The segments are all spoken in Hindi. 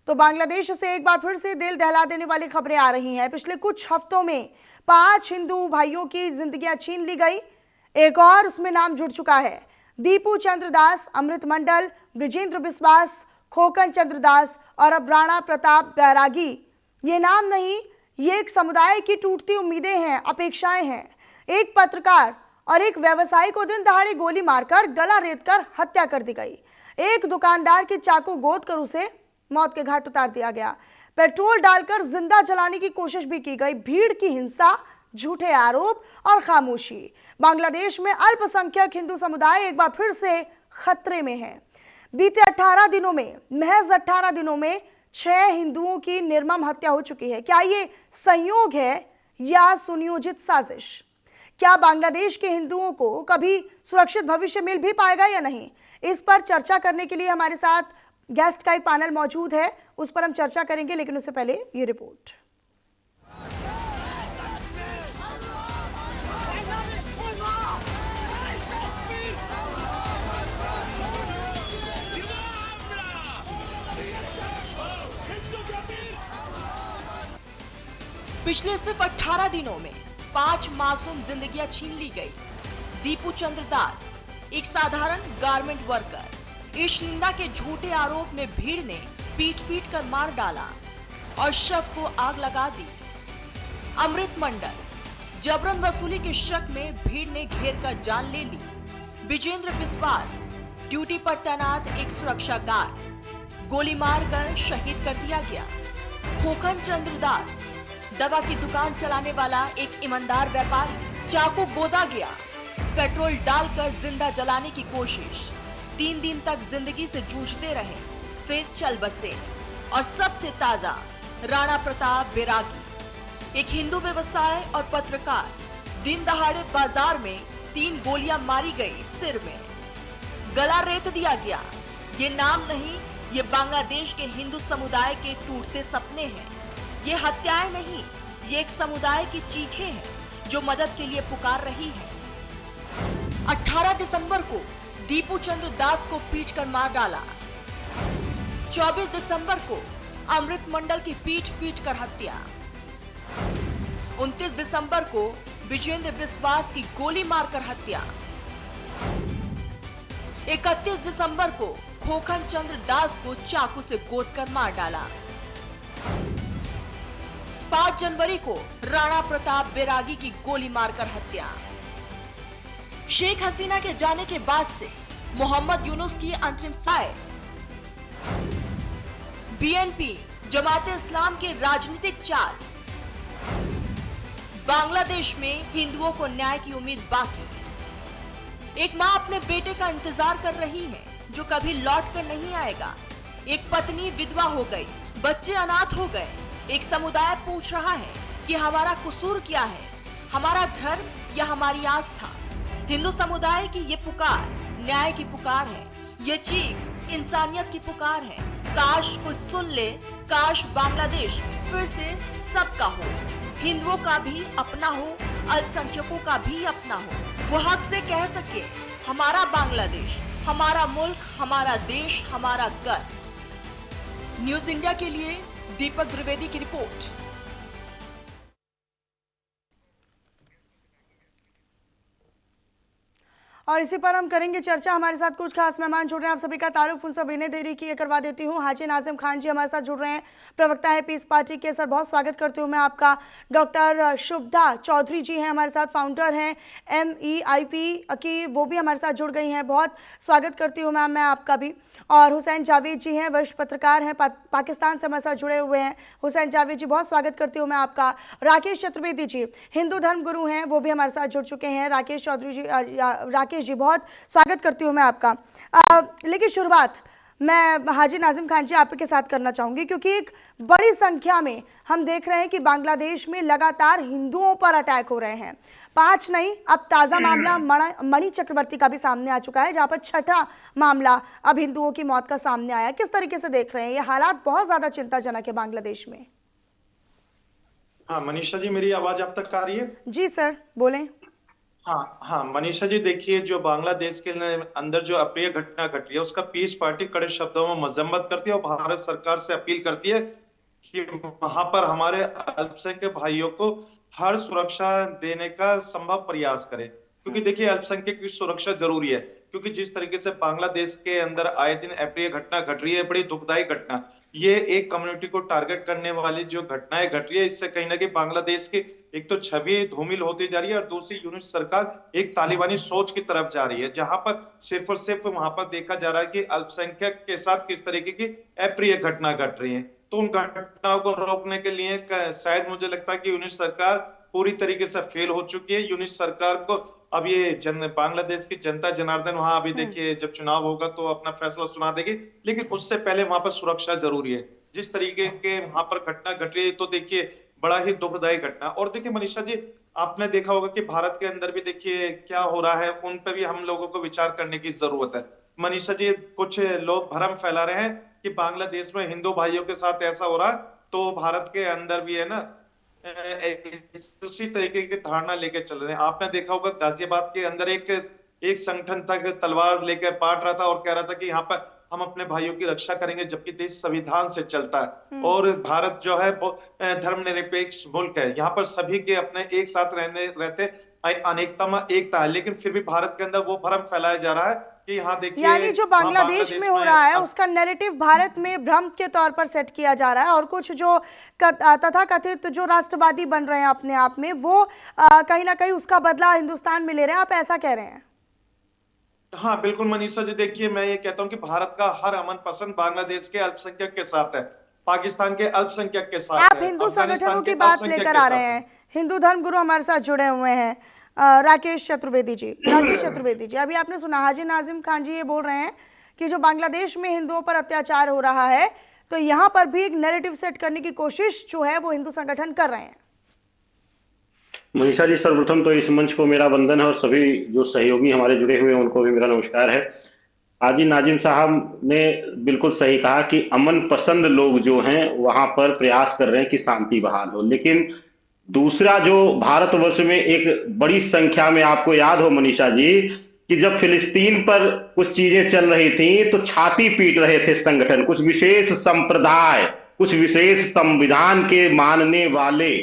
तो बांग्लादेश से एक बार फिर से दिल दहला देने वाली खबरें आ रही हैं। पिछले कुछ हफ्तों में 5 हिंदू भाइयों की जिंदगियां छीन ली गई। एक और उसमें नाम जुड़ चुका है। दीपू चंद्र दास, अमृत मंडल, ब्रिजेंद्र बिस्वास, खोकन चंद्र दास और अब राणा प्रताप बैरागी। ये नाम नहीं, ये एक समुदाय की टूटती उम्मीदें हैं, अपेक्षाएं हैं। एक पत्रकार और एक व्यवसायी को दिन दहाड़े गोली मारकर गला रेतकर हत्या कर दी गई। एक दुकानदार की चाकू गोद कर उसे मौत के घाट उतार दिया गया। पेट्रोल डालकर जिंदा जलाने की कोशिश भी की गई। भीड़ की हिंसा, झूठे आरोप और खामोशी। बांग्लादेश में अल्पसंख्यक हिंदू समुदाय एक बार फिर से खतरे में है। बीते 18 दिनों में, महज 18 दिनों में 6 हिंदुओं की निर्मम हत्या हो चुकी है। क्या ये संयोग है या सुनियोजित साजिश? क्या बांग्लादेश के हिंदुओं को कभी सुरक्षित भविष्य मिल भी पाएगा या नहीं? इस पर चर्चा करने के लिए हमारे साथ गेस्ट का एक पैनल मौजूद है, उस पर हम चर्चा करेंगे, लेकिन उससे पहले ये रिपोर्ट। पिछले सिर्फ 18 दिनों में 5 मासूम जिंदगियां छीन ली गई। दीपू चंद्र दास, एक साधारण गारमेंट वर्कर, इस निंदा के झूठे आरोप में भीड़ ने पीट पीट कर मार डाला और शव को आग लगा दी। अमृत मंडल, जबरन वसूली के शक में भीड़ ने घेर कर जान ले ली। ब्रिजेंद्र बिस्वास, ड्यूटी पर तैनात एक सुरक्षा गार्ड, गोली मारकर शहीद कर दिया गया। खोकन चंद्र दास, दवा की दुकान चलाने वाला एक ईमानदार व्यापारी, चाकू गोदा गया। पेट्रोल डालकर जिंदा जलाने की कोशिश। 3 दिन तक जिंदगी से जूझते रहे, फिर चल बसे। और सबसे ताजा, राणा प्रताप बैरागी, एक हिंदू व्यवसाय और पत्रकार, दिन दहाड़े बाजार में 3 गोलियां मारी गई सिर में, गला रेत दिया गया। ये नाम नहीं, ये बांग्लादेश के हिंदू समुदाय के टूटते सपने हैं। ये हत्याएं नहीं, ये एक समुदाय की चीखें हैं जो मदद के लिए पुकार रही है। 18 दिसंबर को दीपू चंद्र दास को पीट कर मार डाला। 24 दिसंबर को अमृत मंडल की पीट पीट कर हत्या। 29 दिसंबर को ब्रिजेंद्र बिस्वास की गोली मारकर हत्या। 31 दिसंबर को खोकन चंद्र दास को चाकू से गोद कर मार डाला। 5 जनवरी को राणा प्रताप बैरागी की गोली मारकर हत्या। शेख हसीना के जाने के बाद से मोहम्मद यूनुस की अंतरिम साय, बीएनपी, जमाते इस्लाम के राजनीतिक चाल। बांग्लादेश में हिंदुओं को न्याय की उम्मीद बाकी। एक मां अपने बेटे का इंतजार कर रही है जो कभी लौट कर नहीं आएगा। एक पत्नी विधवा हो गई, बच्चे अनाथ हो गए। एक समुदाय पूछ रहा है कि हमारा कसूर क्या है, हमारा धर्म या हमारी आस्था? हिंदू समुदाय की ये पुकार न्याय की पुकार है, ये चीख इंसानियत की पुकार है। काश कोई सुन ले, काश बांग्लादेश फिर से सबका हो, हिंदुओं का भी अपना हो, अल्पसंख्यकों का भी अपना हो। वो हक से कह सके, हमारा बांग्लादेश, हमारा मुल्क, हमारा देश, हमारा गर्व। न्यूज इंडिया के लिए दीपक द्विवेदी की रिपोर्ट। और इसी पर हम करेंगे चर्चा। हमारे साथ कुछ खास मेहमान जुड़ रहे हैं। आप सभी का तारुफ उन सब इन्हें देरी की करवा देती हूँ। हाजी नाजिम खान जी हमारे साथ जुड़ रहे हैं, प्रवक्ता है पीस पार्टी के। सर बहुत स्वागत करती हूँ मैं आपका। डॉक्टर शुभदा चौधरी जी हैं हमारे साथ, फाउंडर हैं MEIP की, वो भी हमारे साथ जुड़ गई हैं। बहुत स्वागत करती हूँ मैम मैं आपका भी। और हुसैन जावेद जी हैं, वरिष्ठ पत्रकार हैं, पाकिस्तान से हमारे साथ जुड़े हुए हैं। हुसैन जावेद जी बहुत स्वागत करती हूँ मैं आपका। राकेश चतुर्वेदी जी हिंदू धर्म गुरु हैं, वो भी हमारे साथ जुड़ चुके हैं। राकेश चौधरी जी, राकेश जी बहुत स्वागत करती हूँ मैं आपका। लेकिन शुरुआत मैं हाजी नाजिम खान जी आपके साथ करना चाहूँगी, क्योंकि एक बड़ी संख्या में हम देख रहे हैं कि बांग्लादेश में लगातार हिंदुओं पर अटैक हो रहे हैं। 5 नहीं, अब ताज़ा मामला मणि चक्रवर्ती का भी सामने आ चुका है, जहाँ पर 6ठा मामला अब हिंदुओं की मौत का सामने आया। किस तरीके से देख रहे हैं? ये हालात बहुत ज़्यादा चिंताजनक है बांग्लादेश में। हाँ मनीषा जी, मेरी आवाज़ आप तक आ रही है? जी सर, बोलें। हाँ हाँ मनीषा जी, देखिए जो बांग्लादेश के अंदर जो अप्रिय घटना घट रही है उसका पीस पार्टी कड़े शब्दों में मजम्मत करती है और भारत सरकार से अपील करती है कि वहां पर हमारे अल्पसंख्यक भाइयों को हर सुरक्षा देने का संभव प्रयास करे, क्योंकि देखिए अल्पसंख्यक की सुरक्षा जरूरी है। क्योंकि जिस तरीके से बांग्लादेश के अंदर आए दिन अप्रिय घटना घट रही है, बड़ी दुखदायी घटना, ये एक कम्युनिटी को टारगेट करने वाली जो घटनाएं घट रही है, इससे कहीं ना कहीं बांग्लादेश की एक तो छवि धूमिल होती जा रही है और दूसरी यूनिट सरकार एक तालिबानी सोच की तरफ जा रही है, जहां पर सिर्फ और सिर्फ वहां पर देखा जा रहा है कि अल्पसंख्यक के साथ किस तरीके की अप्रिय घटना घट रही है। तो उन घटनाओं को रोकने के लिए शायद मुझे लगता है कि यूनिट सरकार पूरी तरीके से फेल हो चुकी है। यूनिट सरकार को अब ये बांग्लादेश की जनता जनार्दन वहां अभी देखिए जब चुनाव होगा तो अपना फैसला सुना देगी, लेकिन उससे पहले वहां पर सुरक्षा जरूरी है। जिस तरीके के वहां पर घटना घट रही है तो देखिए बड़ा ही दुखदायी घटना। और देखिए मनीषा जी, आपने देखा होगा कि भारत के अंदर भी देखिए क्या हो रहा है, उन पर भी हम लोगों को विचार करने की जरूरत है। मनीषा जी, कुछ लोग भ्रम फैला रहे हैं कि बांग्लादेश में हिंदू भाइयों के साथ ऐसा हो रहा है, तो भारत के अंदर भी है ना उसी तरीके की धारणा लेके चल रहे हैं। आपने देखा होगा गाजियाबाद के अंदर एक एक संगठन था कि तलवार लेकर पाट रहा था और कह रहा था कि यहाँ पर हम अपने भाइयों की रक्षा करेंगे, जबकि देश संविधान से चलता है और भारत जो है धर्मनिरपेक्ष मुल्क है। यहाँ पर सभी के अपने एक साथ रहते अनेकता में एकता है, लेकिन फिर भी भारत के अंदर वो भ्रम फैलाया जा रहा है कि यहाँ देखिए यानी जो बांग्लादेश में हो रहा है उसका नैरेटिव भारत में भ्रम के तौर पर सेट किया जा रहा है और कुछ जो तथाकथित जो राष्ट्रवादी बन रहे हैं अपने आप में वो कहीं ना कहीं उसका बदला हिंदुस्तान में ले रहे हैं, आप ऐसा कह रहे हैं? हाँ बिल्कुल मनीषा जी, देखिए मैं ये कहता हूँ कि भारत का हर अमन पसंद बांग्लादेश के अल्पसंख्यक के साथ है, पाकिस्तान के अल्पसंख्यक के साथ आप है, हिंदू अफगानिस्तान संगठनों के की बात अल्पसंख्यक लेकर के आ साथ रहे है। हैं। हिंदू धर्म गुरु हमारे साथ जुड़े हुए हैं राकेश चतुर्वेदी जी। राकेश चतुर्वेदी जी, अभी आपने सुना हाजी नाजिम खान जी ये बोल रहे हैं कि जो बांग्लादेश में हिंदुओं पर अत्याचार हो रहा है तो यहाँ पर भी एक नैरेटिव सेट करने की कोशिश जो है वो हिंदू संगठन कर रहे हैं। मनीषा जी, सर्वप्रथम तो इस मंच को मेरा वंदन है और सभी जो सहयोगी हमारे जुड़े हुए हैं उनको भी मेरा नमस्कार है। हाजी नाजिम साहब ने बिल्कुल सही कहा कि अमन पसंद लोग जो हैं वहां पर प्रयास कर रहे हैं कि शांति बहाल हो, लेकिन दूसरा जो भारतवर्ष में एक बड़ी संख्या में, आपको याद हो मनीषा जी कि जब फिलिस्तीन पर कुछ चीजें चल रही थी तो छाती पीट रहे थे संगठन, कुछ विशेष संप्रदाय, कुछ विशेष संविधान के मानने वाले।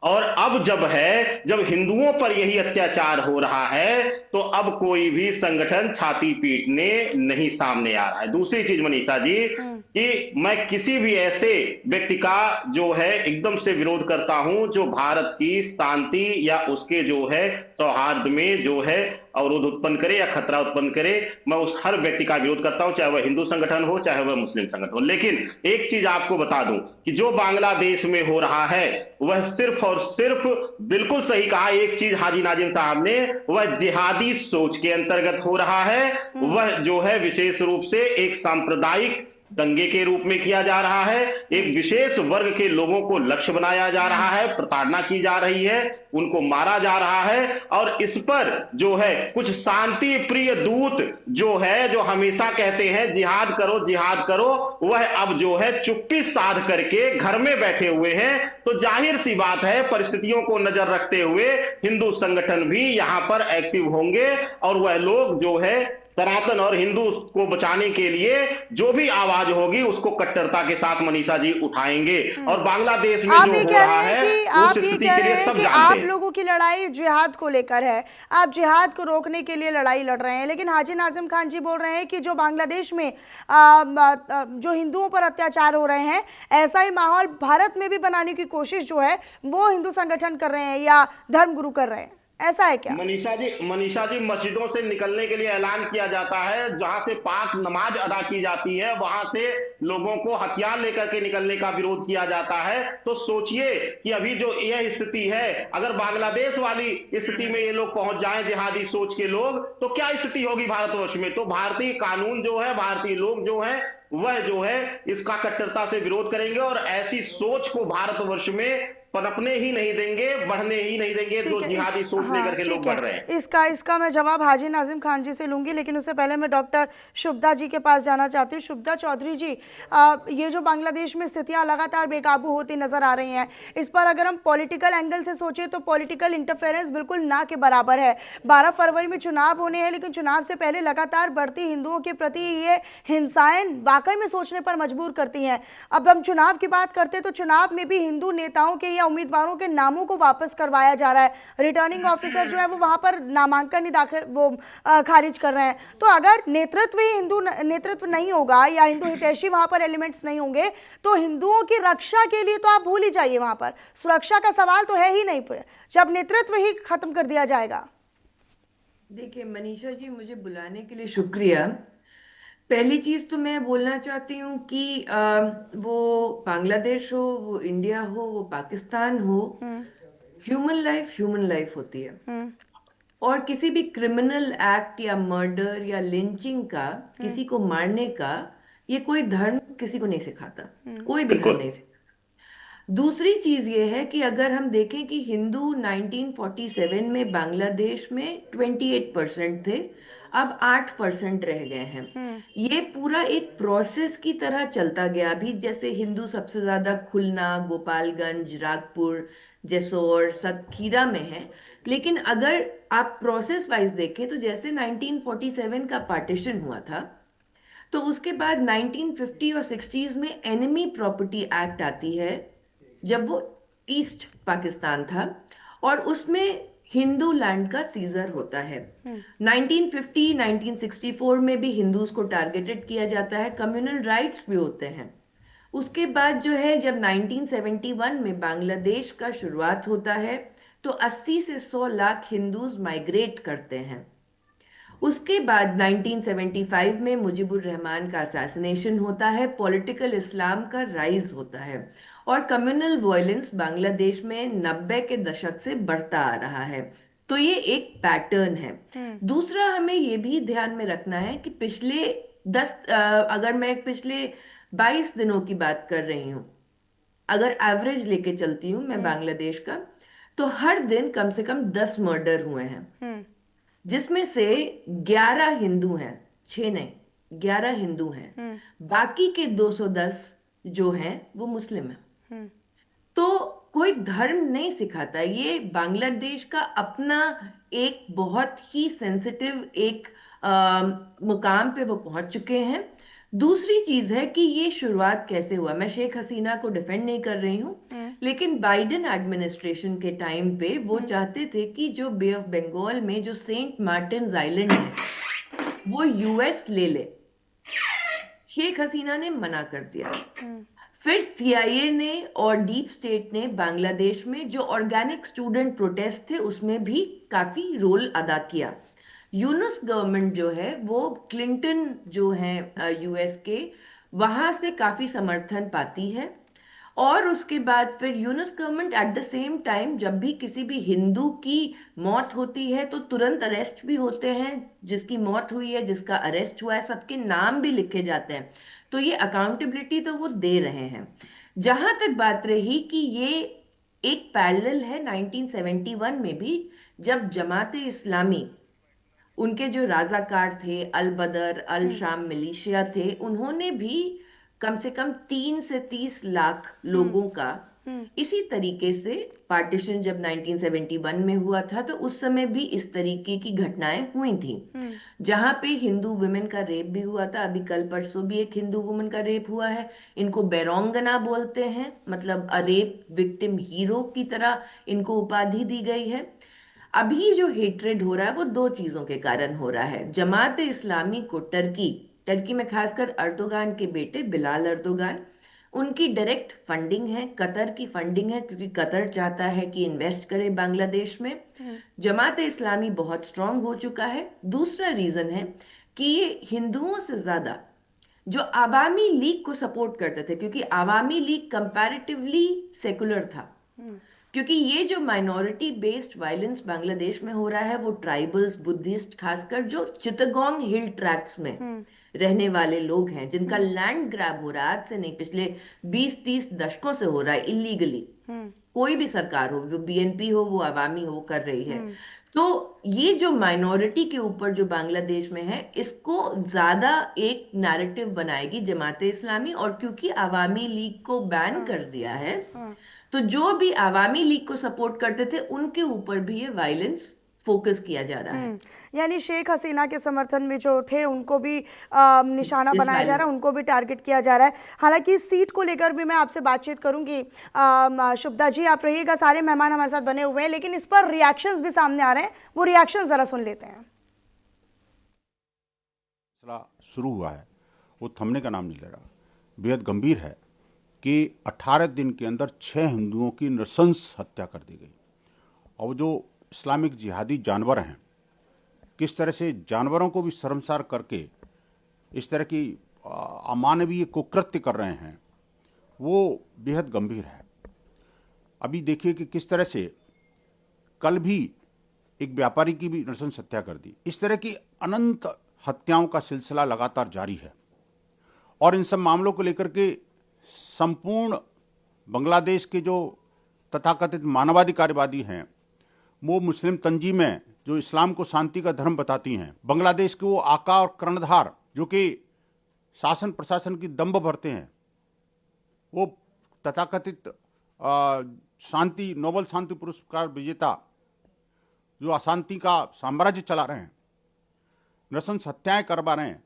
और अब जब हिंदुओं पर यही अत्याचार हो रहा है तो अब कोई भी संगठन छाती पीटने नहीं सामने आ रहा है। दूसरी चीज मनीषा जी कि मैं किसी भी ऐसे व्यक्ति का जो है एकदम से विरोध करता हूं जो भारत की शांति या उसके जो है सौहार्द में जो है अवरोध उत्पन्न करे या खतरा उत्पन्न करे, मैं उस हर व्यक्ति का विरोध करता हूं, चाहे वह हिंदू संगठन हो चाहे वह मुस्लिम संगठन हो। लेकिन एक चीज आपको बता दूं कि जो बांग्लादेश में हो रहा है वह सिर्फ और सिर्फ, बिल्कुल सही कहा एक चीज हाजी नाजिम साहब ने, वह जिहादी सोच के अंतर्गत हो रहा है। वह जो है विशेष रूप से एक सांप्रदायिक दंगे के रूप में किया जा रहा है, एक विशेष वर्ग के लोगों को लक्ष्य बनाया जा रहा है, प्रताड़ना की जा रही है, उनको मारा जा रहा है। और इस पर जो है कुछ शांति प्रिय दूत जो है, जो हमेशा कहते हैं जिहाद करो, वह अब जो है चुप्पी साध करके घर में बैठे हुए हैं। तो जाहिर सी बात है परिस्थितियों को नजर रखते हुए हिंदू संगठन भी यहां पर एक्टिव होंगे और वह लोग जो है सनातन और हिंदू को बचाने के लिए जो भी आवाज होगी उसको कट्टरता के साथ मनीषा जी उठाएंगे। और बांग्लादेश में जो हो रहा है उस स्थिति के लिए सब जानते आप हैं। लोगों की लड़ाई जिहाद को लेकर है, आप जिहाद को रोकने के लिए लड़ाई लड़ रहे हैं, लेकिन हाजी नाजिम खान जी बोल रहे हैं कि जो बांग्लादेश में जो हिंदुओं पर अत्याचार हो रहे हैं ऐसा ही माहौल भारत में भी बनाने की कोशिश जो है वो हिंदू संगठन कर रहे हैं या धर्मगुरु कर रहे हैं, ऐसा है क्या? मनीषा जी मस्जिदों से निकलने के लिए ऐलान किया जाता है, जहां से पाक नमाज अदा की जाती है वहां से लोगों को हथियार लेकर के निकलने का विरोध किया जाता है। तो सोचिए कि अभी जो यह स्थिति है, अगर बांग्लादेश वाली स्थिति में ये लोग पहुंच जाएं जिहादी सोच के लोग, तो क्या स्थिति होगी भारतवर्ष में? तो भारतीय कानून जो है, भारतीय लोग जो है वह जो है इसका कट्टरता से विरोध करेंगे और ऐसी सोच को भारतवर्ष में पनपने ही नहीं देंगे, बढ़ने ही नहीं देंगे, जो ठीक है जिहादी सोच हाँ लेकर के लोग ठीक बढ़ है, रहे हैं। इसका मैं जवाब हाजी नाजिम खान जी से लूंगी, लेकिन उससे पहले मैं डॉक्टर शुभदा जी के पास जाना चाहती हूँ। शुभदा चौधरी जी, ये जो बांग्लादेश में स्थितियां लगातार बेकाबू होती नजर आ रही हैं, इस पर अगर हम पॉलिटिकल एंगल से सोचें तो पॉलिटिकल इंटरफेरेंस बिल्कुल ना के बराबर है। 12 फरवरी में चुनाव होने हैं, लेकिन चुनाव से पहले लगातार बढ़ती हिंदुओं के प्रति ये हिंसाएं वाकई में सोचने पर मजबूर करती हैं। अब हम चुनाव की बात करते हैं तो चुनाव में भी हिंदू नेताओं के या उम्मीदवारों के नामों को वापस करवाया जा रहा है। रिटर्निंग ऑफिसर जो है वो वहां पर नामांकन ही दाखिल वो खारिज कर रहे हैं। तो अगर नेतृत्व ही हिंदू नेतृत्व नहीं होगा या हिंदू हितैषी वहां पर एलिमेंट्स नहीं होंगे तो हिंदुओं की रक्षा के लिए तो आप भूल ही जाइए, वहां पर सुरक्षा का सवाल तो है ही नहीं जब नेतृत्व ही खत्म कर दिया जाएगा। देखिए मनीषा जी, मुझे बुलाने के लिए शुक्रिया। पहली चीज तो मैं बोलना चाहती हूँ कि वो बांग्लादेश हो, वो इंडिया हो, वो पाकिस्तान हो, ह्यूमन लाइफ होती है। और किसी भी क्रिमिनल एक्ट या मर्डर या लिंचिंग का, किसी को मारने का, ये कोई धर्म किसी को नहीं सिखाता, कोई भी धर्म नहीं सिखाता। दूसरी चीज ये है कि अगर हम देखें कि हिंदू 1947 में बांग्लादेश में 28% थे, अब 8% रह गए हैं। ये पूरा एक प्रोसेस की तरह चलता गया। अभी जैसे हिंदू सबसे ज्यादा खुलना, गोपालगंज, रागपुर, जेसोर, सतखीरा में है, लेकिन अगर आप प्रोसेस वाइज देखें तो जैसे 1947 का पार्टीशन हुआ था, तो उसके बाद 1950 और 60s में एनिमी प्रॉपर्टी एक्ट आती है, जब वो ईस्ट पाकिस्तान था, और उसमें हिंदू लैंड का सीजर होता है। 1950, 1964 में भी हिंदूज को टारगेटेड किया जाता है, कम्युनल राइट्स भी होते हैं। उसके बाद जो है, जब 1971 में बांग्लादेश का शुरुआत होता है तो 80 से 100 लाख हिंदूज माइग्रेट करते हैं। उसके बाद 1975 में मुजीबुर रहमान का असैसिनेशन होता है, पॉलिटिकल इस्लाम का राइज होता है, और कम्युनल वायलेंस बांग्लादेश में 90 के दशक से बढ़ता आ रहा है। तो ये एक पैटर्न है। दूसरा, हमें ये भी ध्यान में रखना है कि अगर मैं पिछले 22 दिनों की बात कर रही हूँ, अगर एवरेज लेके चलती हूँ मैं बांग्लादेश का, तो हर दिन कम से कम 10 मर्डर हुए हैं, जिसमें से 11 हिंदू हैं, 6 नहीं, 11 हिंदू हैं। बाकी के 210 जो हैं वो मुस्लिम हैं। तो कोई धर्म नहीं सिखाता, ये बांग्लादेश का अपना एक बहुत ही सेंसिटिव एक मुकाम पे वो पहुंच चुके हैं। दूसरी चीज है कि ये शुरुआत कैसे हुआ। मैं शेख हसीना को डिफेंड नहीं कर रही हूँ, लेकिन बाइडेन एडमिनिस्ट्रेशन के टाइम पे वो चाहते थे कि जो बे ऑफ बंगाल में जो सेंट मार्टिन आइलैंड है वो यूएस ले ले। शेख हसीना ने मना कर दिया। फिर सीआईए ने और डीप स्टेट ने बांग्लादेश में जो ऑर्गेनिक स्टूडेंट प्रोटेस्ट थे उसमें भी काफी रोल अदा किया। यूनुस गवर्नमेंट जो है वो क्लिंटन जो है यूएस के, वहां से काफी समर्थन पाती है। और उसके बाद फिर Yunus government at the same time, जब भी किसी भी हिंदू की मौत होती है तो तुरंत अरेस्ट भी होते हैं, जिसकी मौत हुई है, जिसका अरेस्ट हुआ है, सबके नाम भी लिखे जाते हैं। तो ये अकाउंटेबिलिटी तो वो दे रहे हैं। जहां तक बात रही कि ये एक पैरेलल है 1971 में भी, जब जमाते इस्लामी, उनके जो राजाकार थे, अल बदर, अल शाम मिलिशिया थे, उन्होंने भी कम से कम 3 से 30 लाख लोगों का इसी तरीके से पार्टीशन जब 1971 में हुआ था, तो उस समय भी इस तरीके की घटनाएं हुई थी, जहां पे हिंदू वुमेन का रेप भी हुआ था। अभी कल परसों भी एक हिंदू वुमेन का रेप हुआ है। इनको बैरोंगना बोलते हैं, मतलब अ रेप विक्टिम हीरो की तरह इनको उपाधि दी गई है। अभी जो हेट्रेड हो रहा है वो 2 चीजों के कारण हो रहा है। जमात इस्लामी को टर्की में खासकर अर्दोगान के बेटे बिलाल अर्दोगान, उनकी डायरेक्ट फंडिंग है, कतर की फंडिंग है, क्योंकि कतर चाहता है कि इन्वेस्ट करे बांग्लादेश में। जमात इस्लामी बहुत स्ट्रांग हो चुका है। दूसरा रीजन है कि ये हिंदुओं से ज्यादा जो आवामी लीग को सपोर्ट करते थे, क्योंकि आवामी लीग कंपैरेटिवली सेकुलर था, क्योंकि ये जो माइनॉरिटी बेस्ड वायलेंस बांग्लादेश में हो रहा है वो ट्राइबल्स, बुद्धिस्ट, खासकर जो चित्तगोंग हिल ट्रैक्ट्स में रहने वाले लोग हैं, जिनका लैंड ग्रैब हो रहा है, आज से नहीं पिछले 20-30 दशकों से हो रहा है इलीगली, कोई भी सरकार हो, वो बीएनपी हो, वो अवामी हो, कर रही है। तो ये जो माइनॉरिटी के ऊपर जो बांग्लादेश में है, इसको ज्यादा एक नैरेटिव बनाएगी जमाते इस्लामी। और क्योंकि अवामी लीग को बैन कर दिया है, तो जो भी अवामी लीग को सपोर्ट करते थे उनके ऊपर भी ये वायलेंस फोकस किया जा रहा है। यानी शेख हसीना के समर्थन में जो थे उनको भी निशाना बनाया जा रहा है, उनको भी टारगेट किया जा रहा है। हालांकि इस सीट को लेकर भी मैं आपसे बातचीत करूंगी। शुभदा जी आप रहिएगा, सारे मेहमान हमारे साथ बने हुए हैं, लेकिन इस पर रिएक्शंस भी सामने आ रहे हैं, वो रिएक्शंस जरा सुन लेते हैं। शुरू हुआ है वो थमने का नाम नहीं ले रहा। बेहद गंभीर है कि 18 दिन के अंदर 6 हिंदुओं की नृशंस हत्या कर दी गई। और जो इस्लामिक जिहादी जानवर हैं, किस तरह से जानवरों को भी शर्मसार करके इस तरह की अमानवीय कुकृत्य कर रहे हैं, वो बेहद गंभीर है। अभी देखिए कि किस तरह से कल भी एक व्यापारी की भी नृशंस हत्या कर दी। इस तरह की अनंत हत्याओं का सिलसिला लगातार जारी है। और इन सब मामलों को लेकर के संपूर्ण बांग्लादेश के जो तथाकथित मानवाधिकारवादी हैं, वो मुस्लिम तंजीमें जो इस्लाम को शांति का धर्म बताती हैं, बांग्लादेश के वो आका और कर्णधार जो कि शासन प्रशासन की दंभ भरते हैं, वो तथाकथित शांति नोबेल शांति पुरस्कार विजेता जो अशांति का साम्राज्य चला रहे हैं, नृशंस हत्याएं करवा रहे हैं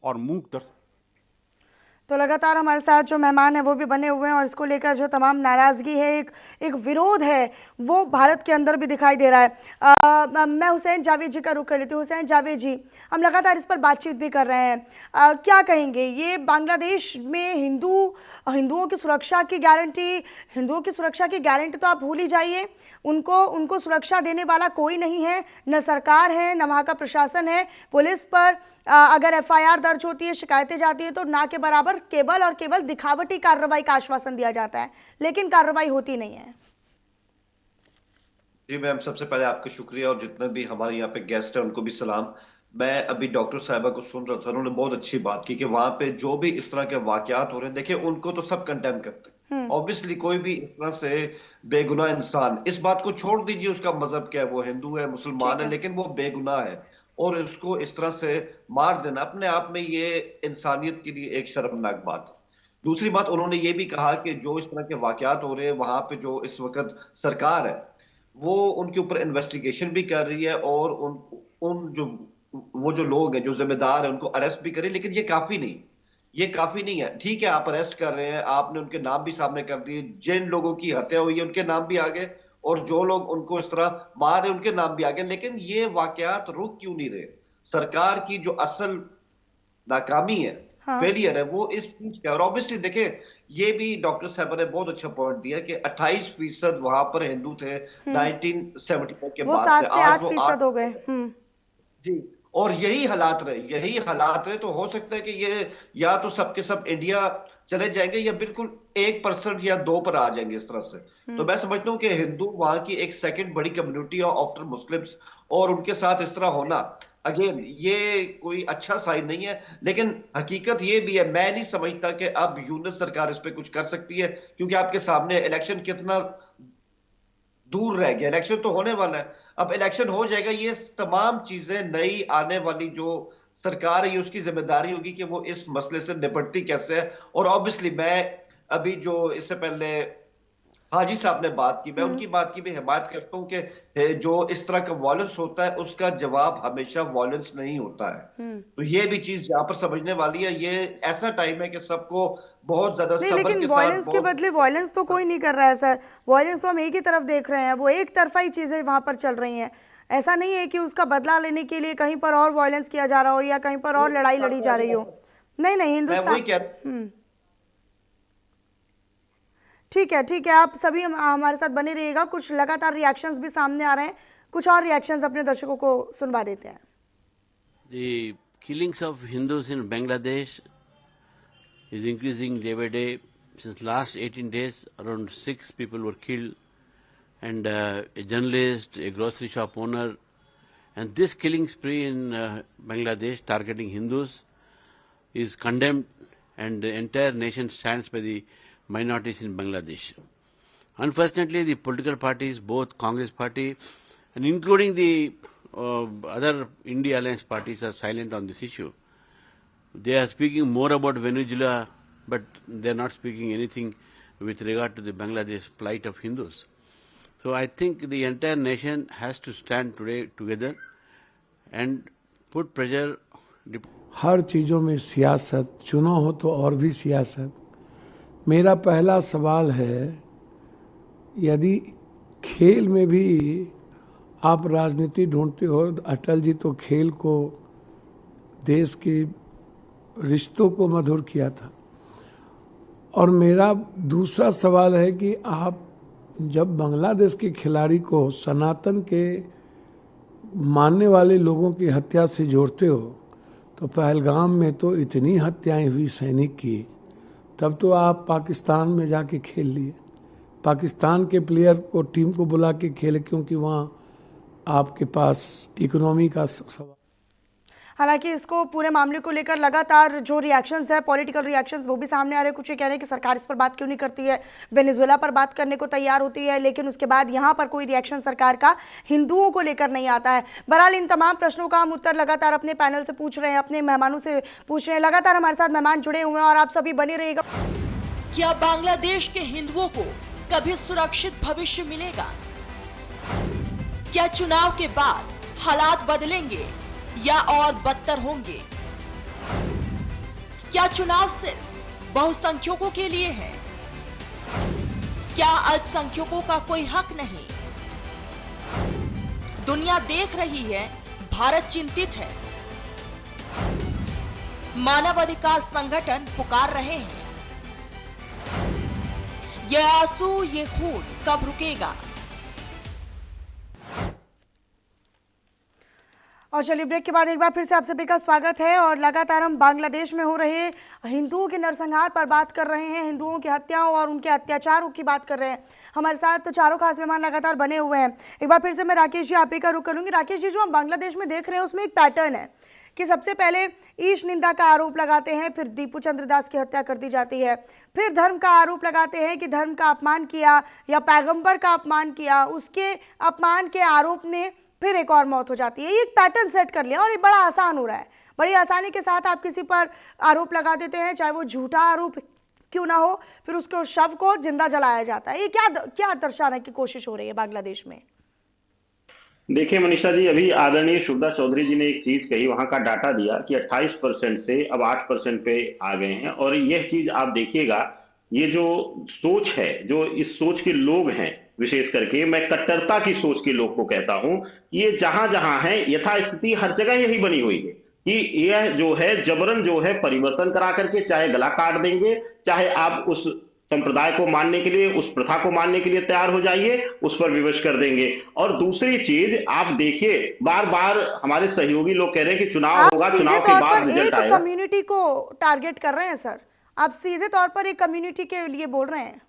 और मूक दर्शक। तो लगातार हमारे साथ जो मेहमान हैं वो भी बने हुए हैं और इसको लेकर जो तमाम नाराज़गी है, एक विरोध है, वो भारत के अंदर भी दिखाई दे रहा है। मैं हुसैन जावेद जी का रुख कर लेती हूँ। हुसैन जावेद जी, हम लगातार इस पर बातचीत भी कर रहे हैं, क्या कहेंगे? ये बांग्लादेश में हिंदुओं की सुरक्षा की गारंटी तो आप भूल ही जाइए। उनको सुरक्षा देने वाला कोई नहीं है, न सरकार है, न वहाँ का प्रशासन है। पुलिस पर अगर एफआईआर दर्ज होती है, शिकायतें जाती है, तो ना के बराबर केवल और केवल दिखावटी कार्रवाई का आश्वासन दिया जाता है, लेकिन कार्रवाई होती नहीं है। जी मैम, सबसे पहले आपका शुक्रिया और जितने भी हमारे यहाँ पे गेस्ट हैं उनको भी सलाम। मैं अभी डॉक्टर साहिबा को सुन रहा था, उन्होंने बहुत अच्छी बात की कि वहां पे जो भी इस तरह के वाकयात हो रहे हैं, देखिए उनको तो सब कंडेम करते हैं। ऑब्वियसली कोई भी इस तरह से बेगुनाह इंसान, इस बात को छोड़ दीजिए उसका मजहब क्या है, वो हिंदू है, मुसलमान है, लेकिन वो बेगुनाह है और उसको इस तरह से मार देना अपने आप में ये इंसानियत के लिए एक शर्मनाक बात है। दूसरी बात, उन्होंने ये भी कहा कि जो इस तरह के वाकयात हो रहे हैं वहां पे जो इस वक्त सरकार है वो उनके ऊपर इन्वेस्टिगेशन भी कर रही है और वो जो लोग हैं जो जिम्मेदार हैं उनको अरेस्ट भी करें, लेकिन ये काफी नहीं है। ठीक है, आप अरेस्ट कर रहे हैं, आपने उनके नाम भी सामने कर दिए, जिन लोगों की हत्या हुई है उनके नाम भी आ गए और जो लोग उनको इस तरह मार रहे उनके नाम भी आ गए, लेकिन ये वाकयात रुक क्यों नहीं रहे? सरकार की जो असल नाकामी है, फेलियर है, वो इस चीज का। और ऑब्वियसली देखें, ये भी डॉक्टर साहब ने बहुत अच्छा पॉइंट दिया कि 28% वहां पर हिंदू थे 1970 के बाद, 7 से 8% हो गए। जी, और यही हालात रहे तो हो सकता है कि ये या तो सबके सब इंडिया चले जाएंगे या बिल्कुल 1% या 2 पर आ जाएंगे इस तरह से। तो मैं समझता हूँ कि हिंदू वहां की एक सेकंड बड़ी कम्युनिटी आफ्टर मुस्लिम्स, और उनके साथ इस तरह होना अगेन ये कोई अच्छा साइन नहीं है। लेकिन हकीकत ये भी है, मैं नहीं समझता कि अब यूनिट सरकार इस पे कुछ कर सकती है, क्योंकि आपके सामने इलेक्शन कितना दूर रह गया। इलेक्शन तो होने वाला है, अब इलेक्शन हो जाएगा, ये तमाम चीजें नई आने वाली जो सरकार है उसकी जिम्मेदारी होगी कि वो इस मसले से निपटती कैसे है। और ऑब्वियसली मैं अभी जो इससे पहले हाजी साहब ने बात की, मैं उनकी बात की भी हिमायत करता हूँ कि जो इस तरह का वॉयलेंस होता है उसका जवाब हमेशा वॉयलेंस नहीं होता है। तो ये भी चीज यहाँ पर समझने वाली है। ये ऐसा टाइम है कि सबको बहुत ज्यादा सब्र के साथ, लेकिन वॉयलेंस के बदले वॉयलेंस तो कोई नहीं कर रहा है सर। वॉयलेंस तो हम एक ही तरफ देख रहे हैं, वो एक तरफा ही चीजें वहां पर चल रही हैं। ऐसा नहीं है कि उसका बदला लेने के लिए कहीं पर और वॉयलेंस किया जा रहा हो या कहीं पर और लड़ाई लड़ी जा रही हो। नहीं, हिंदुस्तान। ठीक है, आप सभी हमारे साथ बने रहिएगा। कुछ लगातार रिएक्शंस भी सामने आ रहे हैं, कुछ और रिएक्शंस अपने दर्शकों को सुनवा देते हैं। The killings of Hindus in Bangladesh is increasing day by day. Since last 18 days, around 6 people were killed, and a journalist, a grocery shop owner, and this killing spree in Bangladesh targeting Hindus is condemned, and the entire nation stands by the minorities in Bangladesh. Unfortunately, the political parties, both Congress party and including the other India Alliance parties, are silent on this issue. They are speaking more about Venezuela, but they are not speaking anything with regard to the Bangladesh plight of Hindus. So I think the entire nation has to stand today together and put pressure. हर चीज़ों में सियासत, चुनाव हो तो और भी सियासत। मेरा पहला सवाल है, यदि खेल में भी आप राजनीति ढूंढते हो, अटल जी तो खेल को, देश के रिश्तों को मधुर किया था। और मेरा दूसरा सवाल है कि आप जब बांग्लादेश के खिलाड़ी को सनातन के मानने वाले लोगों की हत्या से जोड़ते हो, तो पहलगाम में तो इतनी हत्याएं हुई सैनिक की, तब तो आप पाकिस्तान में जाके खेल लिए, पाकिस्तान के प्लेयर को टीम को बुला के खेले, क्योंकि वहाँ आपके पास इकोनॉमी का सवाल। हालांकि इसको पूरे मामले को लेकर लगातार जो रिएक्शंस है, पॉलिटिकल रिएक्शंस, वो भी सामने आ रहे हैं। कुछ ये कह रहे हैं कि सरकार इस पर बात क्यों नहीं करती है, वेनेजुएला पर बात करने को तैयार होती है, लेकिन उसके बाद यहाँ पर कोई रिएक्शन सरकार का हिंदुओं को लेकर नहीं आता है। बहरहाल इन तमाम प्रश्नों का हम उत्तर लगातार अपने पैनल से पूछ रहे हैं, अपने मेहमानों से पूछ रहे हैं। लगातार हमारे साथ मेहमान जुड़े हुए हैं और आप सभी बने रहिएगा। क्या बांग्लादेश के हिंदुओं को कभी सुरक्षित भविष्य मिलेगा? क्या चुनाव के बाद हालात बदलेंगे या और बदतर होंगे? क्या चुनाव सिर्फ बहुसंख्यकों के लिए है? क्या अल्पसंख्यकों का कोई हक नहीं? दुनिया देख रही है, भारत चिंतित है। मानवाधिकार संगठन पुकार रहे हैं। ये आंसू, ये खून कब रुकेगा? और चलिए ब्रेक के बाद एक बार फिर से आप सभी का स्वागत है। और लगातार हम बांग्लादेश में हो रहे हिंदुओं के नरसंहार पर बात कर रहे हैं, हिंदुओं की हत्याओं और उनके अत्याचारों की बात कर रहे हैं। हमारे साथ तो चारों खास मेहमान लगातार बने हुए हैं। एक बार फिर से मैं राकेश जी आप ही का रुख करूंगी। राकेश जी, जो हम बांग्लादेश में देख रहे हैं उसमें एक पैटर्न है कि सबसे पहले ईश निंदा का आरोप लगाते हैं, फिर दीपू चंद्र दास की हत्या कर दी जाती है, फिर धर्म का आरोप लगाते हैं कि धर्म का अपमान किया या पैगंबर का अपमान किया, उसके अपमान के आरोप में फिर एक और मौत हो जाती है। ये एक पैटर्न सेट कर लिया और ये बड़ा आसान हो रहा है। बड़ी आसानी के साथ आप किसी पर आरोप लगा देते हैं, चाहे वो झूठा आरोप क्यों ना हो, फिर उसके शव को जिंदा जलाया जाता है। ये क्या दर्शाने की कोशिश हो रही है बांग्लादेश में? देखिए मनीषा जी, अभी आदरणीय शुभदा चौधरी जी ने एक चीज कही, वहां का डाटा दिया कि 28% से अब 8% पे आ गए हैं। और यह चीज आप देखिएगा, ये जो सोच है, जो इस सोच के लोग हैं, विशेष करके मैं कट्टरता की सोच के लोग को कहता हूं, ये जहां जहां है यथास्थिति हर जगह यही बनी हुई है कि यह जो है जबरन जो है परिवर्तन करा करके चाहे गला काट देंगे, चाहे आप उस संप्रदाय को मानने के लिए, उस प्रथा को मानने के लिए तैयार हो जाइए, उस पर विवश कर देंगे। और दूसरी चीज आप देखिए, बार बार हमारे सहयोगी लोग कह रहे हैं कि चुनाव होगा, चुनाव के बाद रिजल्ट आएगा। कम्युनिटी को टारगेट कर रहे हैं सर, आप सीधे तौर पर एक कम्युनिटी के लिए बोल रहे हैं।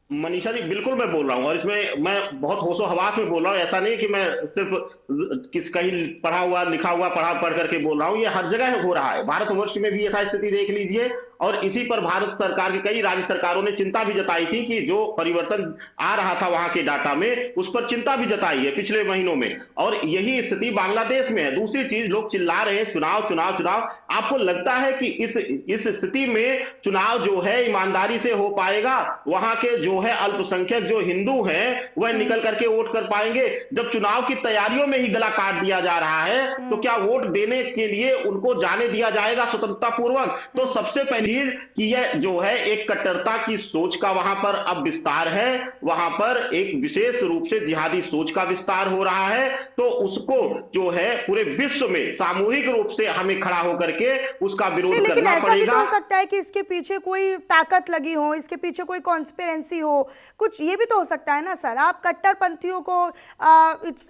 मनीषा जी बिल्कुल मैं बोल रहा हूं, और इसमें मैं बहुत होशो हवास में बोल रहा हूं। ऐसा नहीं कि मैं सिर्फ कहीं पढ़ा हुआ लिखा हुआ पढ़ करके बोल रहा हूं। ये हर जगह हो रहा है। भारतवर्ष में भी यथास्थिति देख लीजिए, और इसी पर भारत सरकार की कई राज्य सरकारों ने चिंता भी जताई थी कि जो परिवर्तन आ रहा था वहां के डाटा में, उस पर चिंता भी जताई है पिछले महीनों में। और यही स्थिति बांग्लादेश में है। दूसरी चीज, लोग चिल्ला रहे हैं चुनाव चुनाव चुनाव। आपको लगता है कि इस स्थिति में चुनाव जो है ईमानदारी से हो पाएगा? वहां के जो है अल्पसंख्यक जो हिंदू हैं वह निकल करके वोट कर पाएंगे? जब चुनाव की तैयारियों में ही गला काट दिया जा रहा है, तो क्या वोट देने के लिए उनको जाने दिया जाएगा स्वतंत्रता पूर्वक? तो सबसे पहले कि यह जो है एक कट्टरता की सोच का वहां पर अब विस्तार है, वहां पर एक विशेष रूप से जिहादी सोच का विस्तार हो रहा है। तो उसको जो है पूरे विश्व में सामूहिक रूप से हमें खड़ा होकर के उसका विरोध करना पड़ेगा। लेकिन ऐसा भी तो हो सकता है कि इसके पीछे कोई ताकत लगी हो, इसके पीछे कोई कॉन्स्पिरेंसी हो, कुछ ये भी तो हो सकता है ना सर। आप कट्टरपंथियों को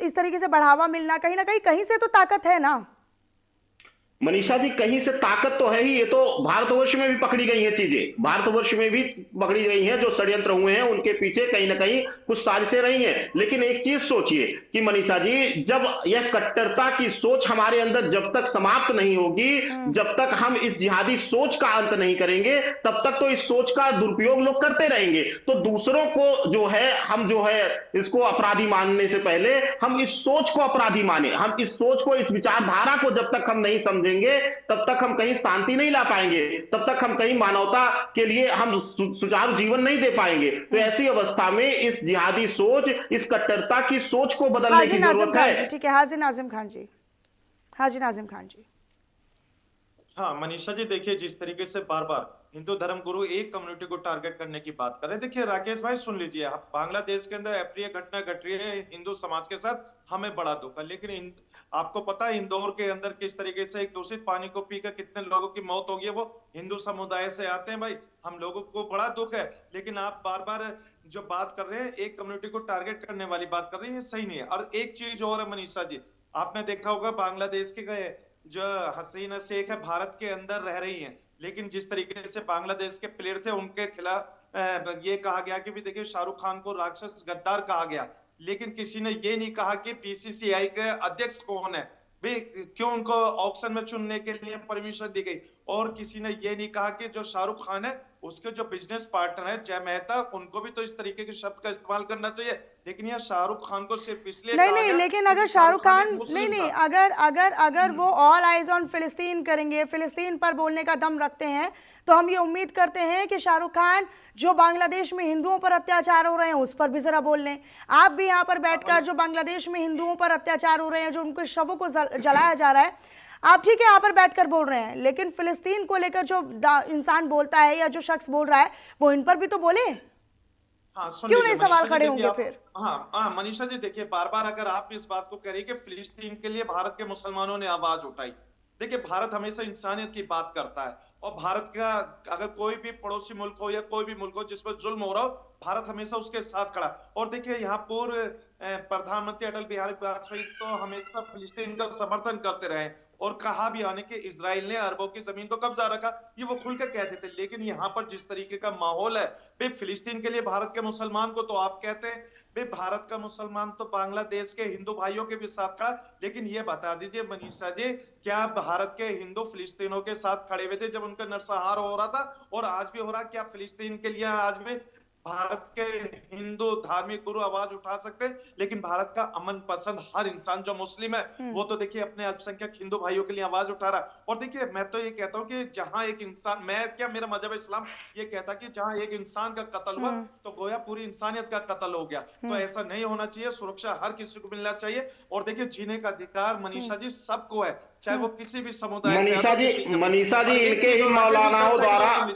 इस तरीके से बढ़ावा मिलना, कहीं ना कहीं से तो ताकत है ना। मनीषा जी, कहीं से ताकत तो है ही, ये तो भारतवर्ष में भी पकड़ी गई हैं चीजें, भारतवर्ष में भी पकड़ी गई हैं, जो षड्यंत्र हुए हैं उनके पीछे कहीं ना कहीं कुछ साजिशें रही हैं। लेकिन एक चीज सोचिए कि मनीषा जी, जब यह कट्टरता की सोच हमारे अंदर जब तक समाप्त नहीं होगी, जब तक हम इस जिहादी सोच का अंत नहीं करेंगे, तब तक तो इस सोच का दुरुपयोग लोग करते रहेंगे। तो दूसरों को जो है, हम जो है इसको अपराधी मानने से पहले हम इस सोच को अपराधी माने, हम इस सोच को, इस विचारधारा को जब तक हम नहीं समझेंगे तब तक हम कहीं शांति नहीं ला पाएंगे, तब तक हम कहीं मानवता के लिए हम सुचारू जीवन नहीं दे पाएंगे। तो ऐसी अवस्था में इस जिहादी सोच, इस कट्टरता की सोच को बदलने की जरूरत है। ठीक है, हाजी नाजिम खान जी, हाजी नाजिम खान जी। हाँ मनीषा जी, देखिए जिस तरीके से बार बार हिंदू धर्म गुरु एक कम्युनिटी को टारगेट करने की बात कर रहे हैं, देखिए राकेश भाई सुन लीजिए, बांग्लादेश के अंदर अप्रिय घटना घट रही है हिंदू समाज के साथ, हमें बड़ा दुख है। लेकिन आपको पता है इंदौर के अंदर किस तरीके से एक दूषित पानी को पीकर कितने लोगों की मौत हो गई है, वो हिंदू समुदाय से आते हैं। भाई हम लोगों को बड़ा दुख है, लेकिन आप बार बार जो बात कर रहे हैं एक कम्युनिटी को टारगेट करने वाली बात कर रहे हैं, सही नहीं है। और एक चीज और है मनीषा जी, आपने देखा होगा बांग्लादेश के गए जो हसीना शेख है भारत के अंदर रह रही हैं, लेकिन जिस तरीके से बांग्लादेश के प्लेयर थे उनके खिलाफ ये कहा गया कि भी देखिए शाहरुख खान को राक्षस गद्दार कहा गया, लेकिन किसी ने ये नहीं कहा कि बीसीसीआई के अध्यक्ष कौन है, भी क्यों उनको ऑप्शन में चुनने के लिए परमिशन दी गई, और किसी ने ये नहीं कहा कि जो शाहरुख खान है उसके जो बिजनेस पार्टनर है जय मेहता, उनको भी तो इस तरीके के शब्द का इस्तेमाल करना चाहिए। लेकिन यह शाहरुख खान को सिर्फ इसलिए नहीं, लेकिन अगर शाहरुख खान नहीं, अगर वो ऑल आइज ऑन फिलिस्तीन करेंगे, फिलिस्तीन पर बोलने का दम रखते हैं, तो हम ये उम्मीद करते हैं कि शाहरुख खान जो बांग्लादेश में हिंदुओं पर अत्याचार हो रहे हैं उस पर भी जरा बोल लें। आप भी यहाँ पर बैठकर जो बांग्लादेश में हिंदुओं पर अत्याचार हो रहे हैं, जो उनके शवों को जलाया जा रहा है, आप ठीक है यहाँ पर बैठकर बोल रहे हैं, लेकिन फिलिस्तीन को लेकर जो इंसान बोलता है या जो शख्स बोल रहा है वो इन पर भी तो बोले। हाँ, क्यों नहीं सवाल खड़े होंगे फिर? हाँ मनीषा जी, देखिए बार बार अगर आप इस बात को कह रही कि फिलिस्तीन के लिए भारत के मुसलमानों ने आवाज उठाई, देखिए भारत हमेशा इंसानियत की बात करता है, और भारत का अगर कोई भी पड़ोसी मुल्क हो या कोई भी मुल्क हो जिस पर जुल्म हो रहा हो, भारत हमेशा उसके साथ खड़ा। और देखिए यहाँ पूर्व प्रधानमंत्री अटल बिहारी वाजपेयी तो हमेशा फिलिस्तीन का समर्थन करते रहे, और कहा भी आने कि इजराइल ने अरबों की जमीन को कब्जा रखा, ये वो खुल कर कहते थे। लेकिन यहाँ पर जिस तरीके का माहौल है, भाई फिलिस्तीन के लिए भारत के मुसलमान को तो आप कहते हैं, भाई भारत का मुसलमान तो बांग्लादेश के हिंदू भाइयों के भी साथ खड़ा। लेकिन ये बता दीजिए मनीषा जी, क्या भारत के हिंदू फिलिस्तीनों के साथ खड़े हुए थे जब उनका नरसंहार हो रहा था, और आज भी हो रहा? क्या फिलिस्तीन के लिए आज भी भारत के हिंदू धार्मिक गुरु आवाज उठा सकते हैं? लेकिन भारत का अमन पसंद हर इंसान जो मुस्लिम है वो तो देखिए अपने अल्पसंख्यक हिंदू भाइयों के लिए आवाज उठा रहा है। और देखिए मैं तो ये कहता हूँ कि जहां एक इंसान, मैं क्या, मेरा मजहब इस्लाम ये कहता कि जहां एक इंसान का कत्ल हुआ तो गोया पूरी इंसानियत का कत्ल हो गया। तो ऐसा नहीं होना चाहिए, सुरक्षा हर किसी को मिलना चाहिए। और देखिए जीने का अधिकार मनीषा जी सबको है, चाहे वो किसी भी समुदाय से। मनीषा जी इनके ही मौलानाओं द्वारा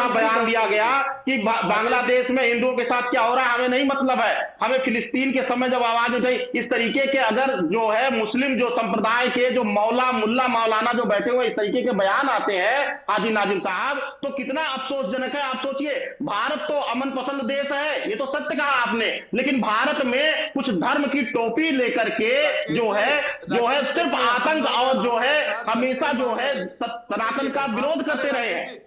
बयान दिया गया कि बांग्लादेश में हिंदुओं के साथ क्या हो रहा है हमें नहीं मतलब है, हमें फिलिस्तीन के समय जब आवाज उठाई, इस तरीके के अगर जो है मुस्लिम जो संप्रदाय के जो मौलाना जो बैठे हुए इस तरीके के बयान आते हैं हाजी नाजिम साहब, तो कितना अफसोसजनक है। आप सोचिए, भारत तो अमन पसंद देश है, ये तो सत्य कहा आपने, लेकिन भारत में कुछ धर्म की टोपी लेकर के जो है सिर्फ आतंक और जो है हमेशा जो है सनातन का विरोध करते रहे हैं।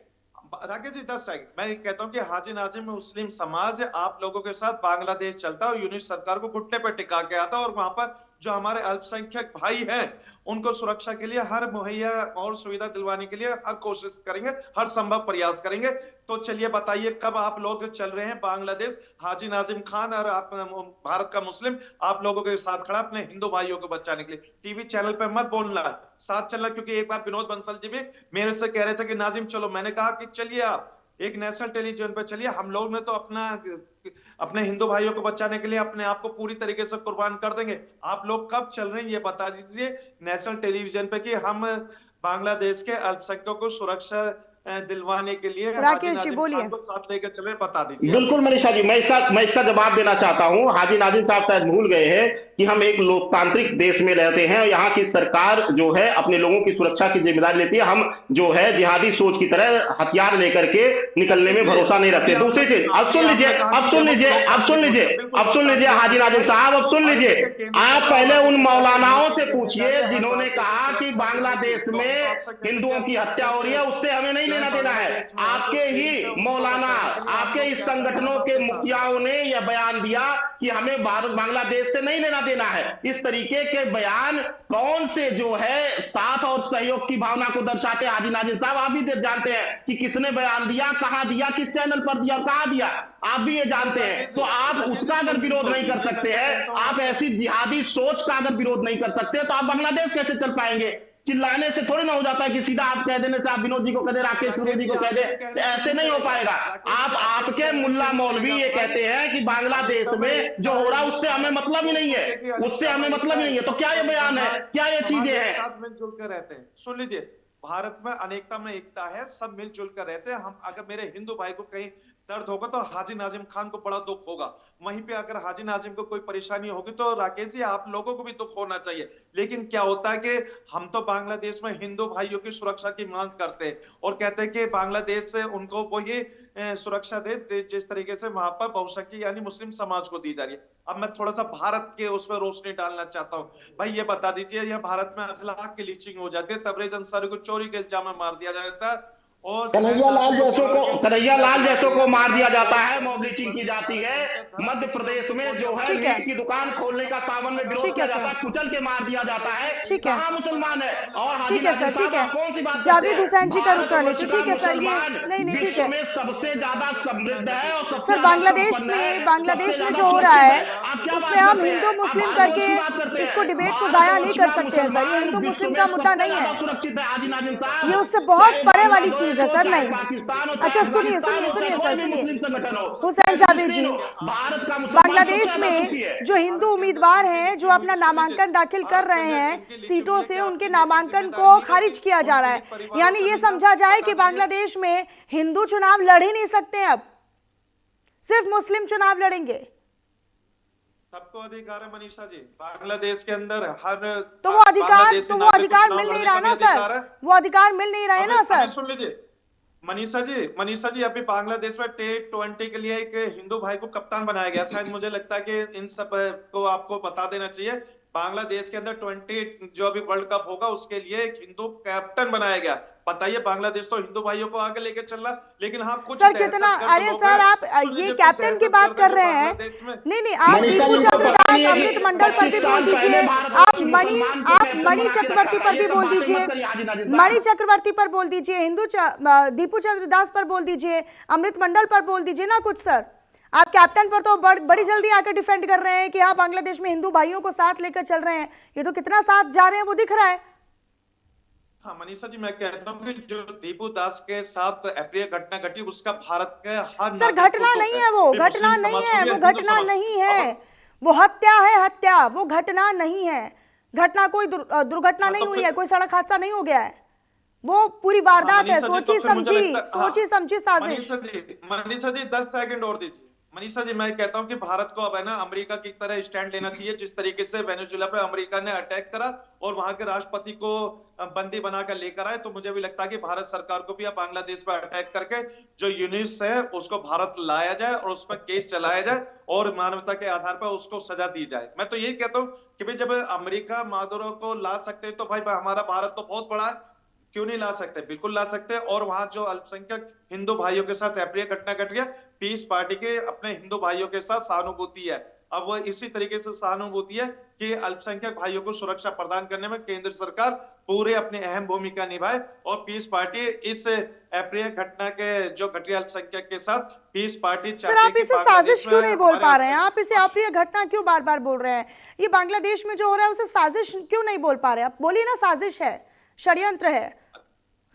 राकेश जी 10 सेकंड, मैं कहता हूं कि हाजी नाजिम मुस्लिम समाज आप लोगों के साथ बांग्लादेश चलता है और यूनिट सरकार को घुटने पर टिका के आता है, और वहां पर जो हमारे अल्पसंख्यक भाई हैं उनको सुरक्षा के लिए हर मुहैया और सुविधा दिलवाने के लिए हर कोशिश करेंगे, हर संभव प्रयास करेंगे। तो चलिए बताइए कब आप लोग चल रहे हैं बांग्लादेश? हाजी नाजिम खान और आप भारत का मुस्लिम आप लोगों के साथ खड़ा अपने हिंदू भाइयों को बचाने के लिए। टीवी चैनल पे मत बोलना, साथ चलना, क्योंकि एक बार विनोद बंसल जी भी मेरे से कह रहे थे कि नाजिम चलो, मैंने कहा कि चलिए आप एक नेशनल टेलीविजन पे चलिए, हम लोग ने तो अपने हिंदू भाइयों को बचाने के लिए अपने आप को पूरी तरीके से कुर्बान कर देंगे। आप लोग कब चल रहे हैं ये बता दीजिए नेशनल टेलीविजन पे कि हम बांग्लादेश के अल्पसंख्यकों को सुरक्षा दिलवाने के लिए राकेश जी बोलिए, साथ लेकर चले, बता दीजिए। बिल्कुल मनीषा जी, मैं इसका जवाब देना चाहता हूं। हाजी नाजिम साहब शायद भूल गए हैं कि हम एक लोकतांत्रिक देश में रहते हैं, यहाँ की सरकार जो है अपने लोगों की सुरक्षा की जिम्मेदारी लेती है। हम जो है जिहादी सोच की तरह हथियार लेकर के निकलने में भरोसा नहीं रखते। दूसरी चीज, अब सुन लीजिए हाजी नाजिम साहब, अब सुन लीजिए, आप पहले उन मौलानाओं से पूछिए जिन्होंने कहा कि बांग्लादेश में हिंदुओं की हत्या हो रही है, उससे हमें नहीं लेना देना है। आपके ही मौलाना, आपके इस संगठनों के मुखियाओं ने यह बयान दिया कि हमें भारत बांग्लादेश से नहीं लेना देना है। इस तरीके के बयान कौन से जो है साथ और सहयोग की भावना को दर्शाते हैं? हाजी नाजिम साहब, आप भी जानते हैं कि किसने बयान दिया, कहां दिया, किस चैनल पर दिया, कहां दिया, आप भी ये जानते हैं। तो आप उसका अगर विरोध नहीं कर सकते हैं, आप ऐसी जिहादी सोच का अगर विरोध नहीं कर सकते, तो आप बांग्लादेश कैसे चल पाएंगे? चिल्लाने से थोड़ी ना हो जाता है कि सीधा आप कह देने से, आप विनोद जी को कह दे, राकेश सिंह जी को कह दे, ऐसे नहीं हो पाएगा। आपके मुल्ला मौलवी ये कहते हैं कि बांग्लादेश में जो हो रहा है उससे हमें मतलब ही नहीं है, उससे हमें मतलब ही नहीं है। तो क्या ये बयान है, क्या ये चीजें हैं? मिलजुल कर रहते हैं। सुन लीजिए, भारत में अनेकता में एकता है, सब मिलजुल कर रहते हैं। हम अगर मेरे हिंदू भाई को कहीं दर्द होगा तो हाजी नाजिम खान को बड़ा दुख होगा, वहीं पे अगर हाजी नाजिम को कोई परेशानी होगी तो राकेश जी आप लोगों को भी दुख होना चाहिए। लेकिन क्या होता है कि हम तो बांग्लादेश में हिंदू भाइयों की सुरक्षा की मांग करते हैं और कहते हैं कि बांग्लादेश से उनको वो ये सुरक्षा दे जिस तरीके से वहां पर बहुसंख्यक यानी मुस्लिम समाज को दी जा रही है। अब मैं थोड़ा सा भारत के उस पर रोशनी डालना चाहता हूँ। भाई ये बता दीजिए, यह भारत में अखलाक की लीचिंग हो जाती है, तबरेज अंसारी को चोरी के इल्जाम में मार दिया जाता है और कन्हैया लाल जैसों को मार दिया जाता है, मॉब लिंचिंग की जाती है। मध्य प्रदेश में जो है मीट की दुकान खोलने का सावन में विरोध किया जाता है, कुचल के मार दिया जाता है। ठीक है, कहाँ मुसलमान है? और ठीक है सर, ठीक है, कौन सी बात? जावेद हुसैन जी का रुक कर लेते, ठीक है सर, ये नहीं ठीक है। सबसे ज्यादा समृद्ध है और सर बांग्लादेश में जो हो रहा है उसमें हम हिंदू मुस्लिम करके इसको डिबेट को जाया नहीं कर सकते हैं सर। ये हिंदू मुस्लिम का मुद्दा नहीं है, सुरक्षित है हाजी नाजिम साहब, ये उससे बहुत परे वाली चीज है सर। नहीं, अच्छा सुनिए सर, सुनिए हुसैन जावेद जी, बांग्लादेश में जो हिंदू उम्मीदवार हैं जो अपना नामांकन दाखिल कर रहे हैं सीटों से, उनके नामांकन को खारिज किया जा रहा है। यानी ये समझा जाए कि बांग्लादेश में हिंदू चुनाव लड़ ही नहीं सकते, अब सिर्फ मुस्लिम चुनाव लड़ेंगे। सबको अधिकार है मनीषा जी, बांग्लादेश के अंदर हर तो वो अधिकार मिल नहीं रहा ना सर, वो अधिकार मिल नहीं रहे ना सर। सुन लीजिए मनीषा जी अभी बांग्लादेश में T20 के लिए एक हिंदू भाई को कप्तान बनाया गया। शायद मुझे लगता है कि इन सब को आपको बता देना चाहिए। बांग्लादेश के अंदर 20 जो अभी वर्ल्ड कप होगा उसके लिए एक हिंदू कैप्टन बनाया गया। बताइए, बांग्लादेश तो हिंदू भाइयों को आगे लेके चल रहा, लेकिन हाँ कुछ सर कितना, अरे सर आप ये कैप्टन की बात कर रहे हैं, नहीं आप दीपू चंद्र दास अमृत मंडल पर भी बोल दीजिए, आप मणि चक्रवर्ती पर भी बोल दीजिए, मणि चक्रवर्ती पर बोल दीजिए, दीपू चंद्र दास पर बोल दीजिए, अमृत मंडल पर बोल दीजिए ना कुछ सर। आप कैप्टन पर तो बड़ी जल्दी आकर डिफेंड कर रहे हैं कि हाँ बांग्लादेश में हिंदू भाइयों को साथ लेकर चल रहे हैं, ये तो कितना साथ जा रहे हैं वो दिख रहा है। हाँ मनीषा जी, मैं कहता हूँ कि जो दीपू दास के साथ अप्रिय घटना घटी उसका भारत के हर सर घटना नहीं है, वो घटना नहीं है, वो घटना नहीं है, वो हत्या है, हत्या, वो घटना नहीं है। घटना कोई दुर्घटना नहीं हुई है, कोई सड़क हादसा नहीं हो गया है, वो पूरी वारदात है, सोची समझी साजिश। मनीषा जी 10 सेकंड और दीजिए। मनीषा जी, मैं कहता हूं कि भारत को अब है ना अमेरिका की तरह स्टैंड लेना चाहिए। जिस तरीके से वेनेजुएला पे अमेरिका ने अटैक करा और वहां के राष्ट्रपति को बंदी बनाकर लेकर आए, तो मुझे भी लगता है कि भारत सरकार को भी अब बांग्लादेश पर अटैक करके जो यूनिस है उसको भारत लाया जाए और उस पर केस चलाया जाए और मानवता के आधार पर उसको सजा दी जाए। मैं तो यही कहता हूँ कि भाई जब अमेरिका मादुरो को ला सकते तो भाई हमारा भारत तो बहुत बड़ा है, क्यों नहीं ला सकते? बिल्कुल ला सकते हैं। और वहां जो अल्पसंख्यक हिंदू भाइयों के साथ अप्रिय घटना घट गया, पीस पार्टी के अपने हिंदू भाइयों के साथ सहानुभूति है। अब वो इसी तरीके से सहानुभूति है कि अल्पसंख्यक भाइयों को सुरक्षा प्रदान करने में केंद्र सरकार पूरे अपनी अहम भूमिका निभाए और पीस पार्टी इस अप्रिय घटना के जो घटी अल्पसंख्यक के साथ पीस पार्टी। सर आप इसे साजिश क्यों नहीं बोल पा रहे हैं? आप इसे अप्रिय घटना क्यों बार बार बोल रहे हैं? ये बांग्लादेश में जो हो रहा है उसे साजिश क्यों नहीं बोल पा रहे? आप बोलिए ना, साजिश है, षड्यंत्र है,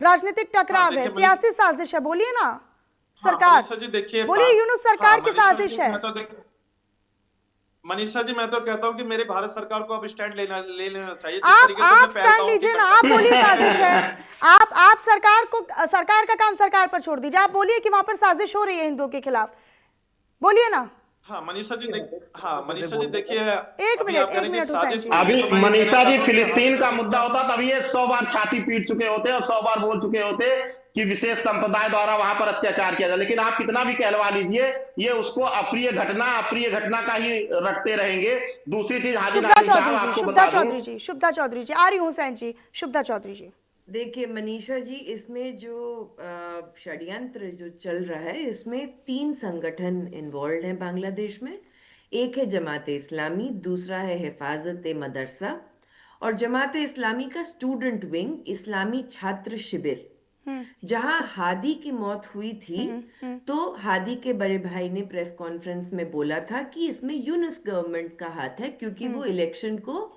राजनीतिक टकराव है, सियासी साजिश है, बोलिए ना सरकार, बोलिए यूनुस सरकार की साजिश है। मनीषा जी मैं तो कहता हूं कि मेरे भारत सरकार को अब स्टैंड ले लेना चाहिए। आप स्टैंड लीजिए ना, आप बोलिए साजिश है, आप सरकार का काम सरकार पर छोड़ दीजिए, आप बोलिए कि वहां पर साजिश हो रही है हिंदुओं के खिलाफ, बोलिए ना। हाँ मनीषा जी देखिए, एक मिनट अभी मनीषा जी फिलिस्तीन का मुद्दा होता तभी ये 100 बार छाती पीट चुके होते और 100 बार बोल चुके होते कि विशेष संप्रदाय द्वारा वहां पर अत्याचार किया जाए, लेकिन आप कितना भी कहलवा लीजिए ये उसको अप्रिय घटना का ही रखते रहेंगे। दूसरी चीज हाजी शुभदा नाजिम साहब चौधरी जी, आपको शुभदा बता दूं, चौधरी जी, शुभदा चौधरी जी, आ रही हूँ हुसैन जी, शुभदा चौधरी जी। देखिए मनीषा जी, इसमें जो षड्यंत्र जो चल रहा है, इसमें 3 संगठन इन्वॉल्व हैं बांग्लादेश में। एक है जमाते इस्लामी, दूसरा है हिफाजत मदरसा, और जमाते इस्लामी का स्टूडेंट विंग इस्लामी छात्र शिविर। जहां हादी की मौत हुई थी, तो हादी के बड़े भाई ने प्रेस कॉन्फ्रेंस में बोला था कि इसमें यूनुस गवर्नमेंट का हाथ है, क्योंकि वो इलेक्शन को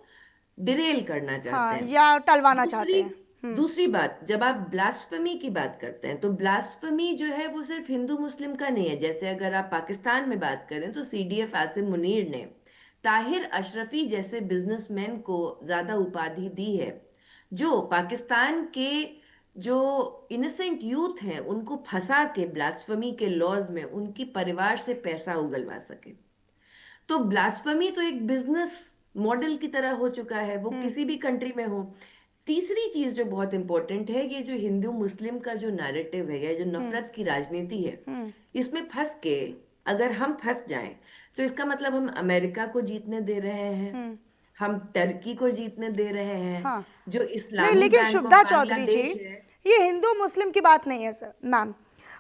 डिरेल करना चाहते हैं, या टलवाना चाहते हैं। दूसरी बात, जब आप ब्लास्फेमी की बात करते हैं, तो ब्लास्फेमी जो है वो सिर्फ हिंदू मुस्लिम का नहीं है। जैसे अगर आप पाकिस्तान में बात करें तो CDF आसिम मुनीर ने ताहिर अशरफी जैसे बिजनेसमैन को ज्यादा उपाधि दी है, जो पाकिस्तान के जो इनोसेंट यूथ हैं उनको फंसा के ब्लास्फेमी के लॉज में उनकी परिवार से पैसा उगलवा सके। तो ब्लास्फेमी तो एक बिजनेस मॉडल की तरह हो चुका है, वो किसी भी कंट्री में हो। तीसरी चीज जो बहुत इंपॉर्टेंट है, ये जो हिंदू मुस्लिम का जो नैरेटिव है, जो नफरत की राजनीति है, इसमें फंस के अगर हम फंस जाएं तो इसका मतलब हम अमेरिका को जीतने दे रहे हैं, हम टर्की को जीतने दे रहे हैं। हाँ। जो नहीं, इस्लामी लेकिन बैंक शुभदा ऑफ चौधरी जी, बांग्लादेश है, ये हिंदू मुस्लिम की बात नहीं है सर मैम।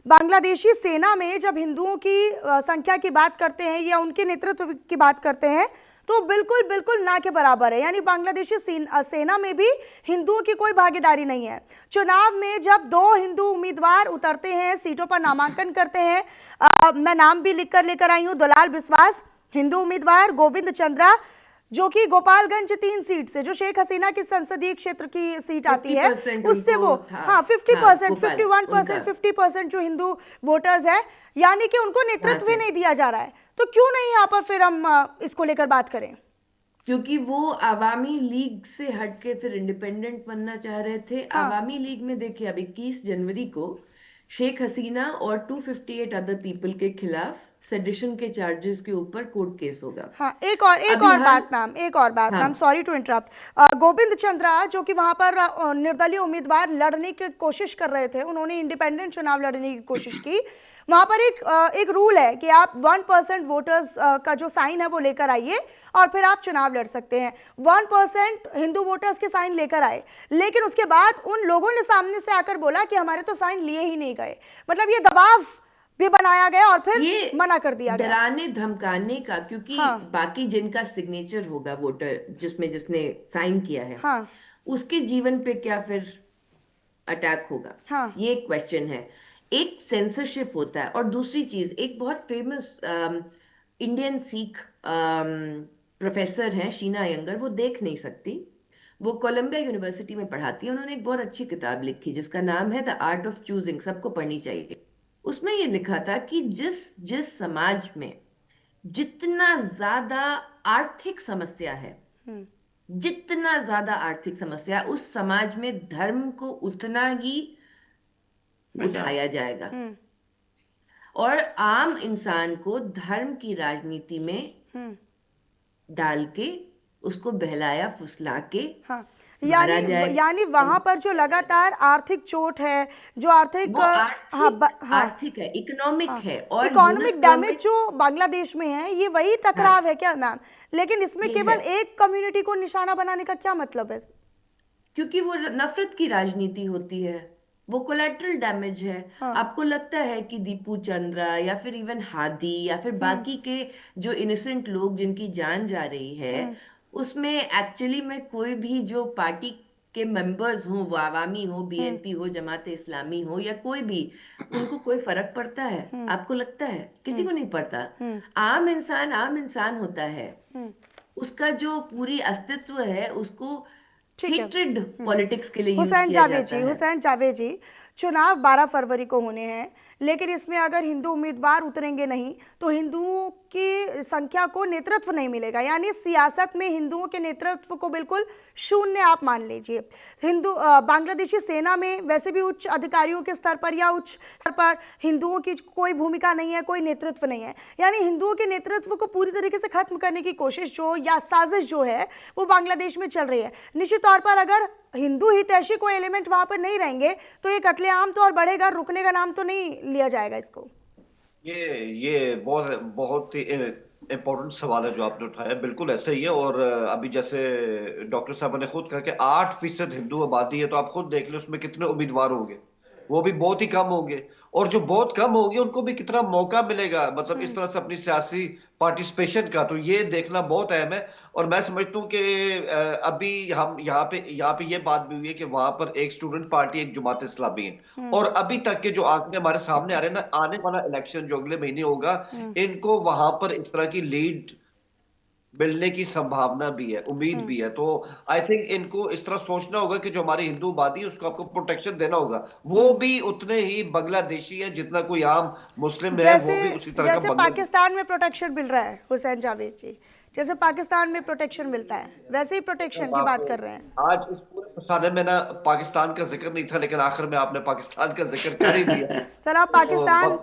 बांग्लादेशी सेना में जब हिंदुओं की संख्या की बात करते हैं या उनके नेतृत्व की बात करते हैं तो बिल्कुल बिल्कुल ना के बराबर है। यानी बांग्लादेशी सेना में भी हिंदुओं की कोई भागीदारी नहीं है। चुनाव में जब 2 हिंदू उम्मीदवार उतरते हैं, सीटों पर नामांकन करते हैं, मैं नाम भी लिख कर लेकर आई हूँ, दुलाल बिस्वास हिंदू उम्मीदवार, गोविंद चंद्रा जो कि गोपालगंज 3 सीट से, जो शेख हसीना की संसदीय क्षेत्र की सीट आती है, 50% उससे वो 50%, 51%, 50% जो हिंदू वोटर्स है, यानी कि उनको नेतृत्व ही नहीं दिया जा रहा है। तो क्यों नहीं यहाँ पर फिर हम इसको लेकर बात करें? क्योंकि वो आवामी लीग से हटके फिर इंडिपेंडेंट बनना चाह रहे थे। आवामी लीग में देखिए, अब 21 जनवरी को शेख हसीना और 258 अदर पीपल के खिलाफ सेडिशन के चार्जेस के ऊपर कोर्ट केस होगा। हाँ, एक और बात ma'am, sorry to interrupt. Govind Chandra जो कि वहां पर निर्दलीय उम्मीदवार लड़ने की कोशिश कर रहे थे, उन्होंने इंडिपेंडेंट चुनाव लड़ने की कोशिश की। वहां पर एक रूल है कि आप 1% वोटर्स का जो साइन है वो लेकर आइए और फिर आप चुनाव लड़ सकते हैं। 1% हिंदू वोटर्स के साइन लेकर आए, लेकिन उसके बाद उन लोगों ने सामने से आकर बोला कि हमारे तो साइन लिए ही नहीं गए। मतलब ये दबाव भी बनाया गया और फिर मना कर दिया गया, डराने धमकाने का। क्योंकि बाकी जिनका सिग्नेचर होगा वोटर, जिसमें जिसने साइन किया है, उसके जीवन पे क्या फिर अटैक होगा, ये क्वेश्चन है। एक सेंसरशिप होता है, और दूसरी चीज, एक बहुत फेमस इंडियन सिख प्रोफेसर हैं शीना अयंगर, वो देख नहीं सकती, वो कोलंबिया यूनिवर्सिटी में पढ़ाती है। उन्होंने एक बहुत अच्छी किताब लिखी जिसका नाम है द आर्ट ऑफ चूजिंग, सबको पढ़नी चाहिए। उसमें ये लिखा था कि जिस समाज में जितना ज्यादा आर्थिक समस्या है, जितना ज्यादा आर्थिक समस्या, उस समाज में धर्म को उतना ही उठाया जाएगा, और आम इंसान को धर्म की राजनीति में डाल के उसको बहलाया फुसला के यानी वहां पर जो लगातार आर्थिक चोट है, जो आर्थिक आर्थिक है, इकोनॉमिक है, और इकोनॉमिक डैमेज जो बांग्लादेश में है, ये वही टकराव है क्या मैम? लेकिन इसमें केवल एक कम्युनिटी को निशाना बनाने का क्या मतलब है? क्योंकि वो नफरत की राजनीति होती है, वो कोलैटरल डैमेज है। आपको लगता है कि दीपू चंद्रा या फिर इवन हादी या फिर बाकी के जो इनोसेंट लोग जिनकी जान जा रही है, उसमें एक्चुअली में कोई भी जो पार्टी के मेंबर्स हो, वो आवामी हो, BNP हो, जमात इस्लामी हो, या कोई भी, उनको कोई फर्क पड़ता है? आपको लगता है? किसी को नहीं पड़ता। आम इंसान होता है, उसका जो पूरी अस्तित्व है उसको हेट्रेड पॉलिटिक्स के लिए यूज किया जाता है। हुसैन जावेद जी, चुनाव 12 फरवरी को होने हैं, लेकिन इसमें अगर हिंदू उम्मीदवार उतरेंगे नहीं तो हिंदुओं की संख्या को नेतृत्व नहीं मिलेगा। यानी सियासत में हिंदुओं के नेतृत्व को बिल्कुल शून्य आप मान लीजिए। बांग्लादेशी सेना में वैसे भी उच्च अधिकारियों के स्तर पर या उच्च स्तर पर हिंदुओं की कोई भूमिका नहीं है, कोई नेतृत्व नहीं है। यानी हिंदुओं के नेतृत्व को पूरी तरीके से खत्म करने की कोशिश जो या साजिश जो है वो बांग्लादेश में चल रही है। निश्चित तौर पर अगर हिंदू हितैषी कोई एलिमेंट वहां पर नहीं रहेंगे तो ये कत्लेआम तो और बढ़ेगा, रुकने का नाम तो नहीं लिया जाएगा इसको। ये बहुत बहुत ही इम्पोर्टेंट सवाल है जो आपने उठाया, बिल्कुल ऐसा ही है। और अभी जैसे डॉक्टर साहब ने खुद कहा कि 8% हिंदू आबादी है, तो आप खुद देख लो उसमें कितने उम्मीदवार होंगे, वो भी बहुत ही कम होंगे। और जो बहुत कम होंगे उनको भी कितना मौका मिलेगा, मतलब इस तरह से अपनी सियासी पार्टिसिपेशन का, तो ये देखना बहुत अहम है। और मैं समझता हूँ कि अभी हम यहाँ पे ये बात भी हुई है कि वहां पर एक स्टूडेंट पार्टी, एक जमात इस्लामी है, और अभी तक के जो आंकड़े हमारे सामने आ रहे हैं ना, आने वाला इलेक्शन जो अगले महीने होगा, इनको वहां पर इस तरह की लीड मिलने की संभावना भी है, उम्मीद भी है। तो आई थिंक इनको इस तरह सोचना होगा कि जो हमारी हिंदू आबादी है उसको आपको प्रोटेक्शन देना होगा। वो भी उतने ही बांग्लादेशी है जितना कोई आम मुस्लिम है, वो भी उसी तरह जैसे का पाकिस्तान में प्रोटेक्शन मिल रहा है हुसैन जावेद जी, जैसे पाकिस्तान में प्रोटेक्शन मिलता है वैसे ही प्रोटेक्शन की बात कर रहे हैं। आज इस पूरे फसाने में ना पाकिस्तान का जिक्र नहीं था, लेकिन आखिर में आपने पाकिस्तान का जिक्र कर ही दिया। सर आप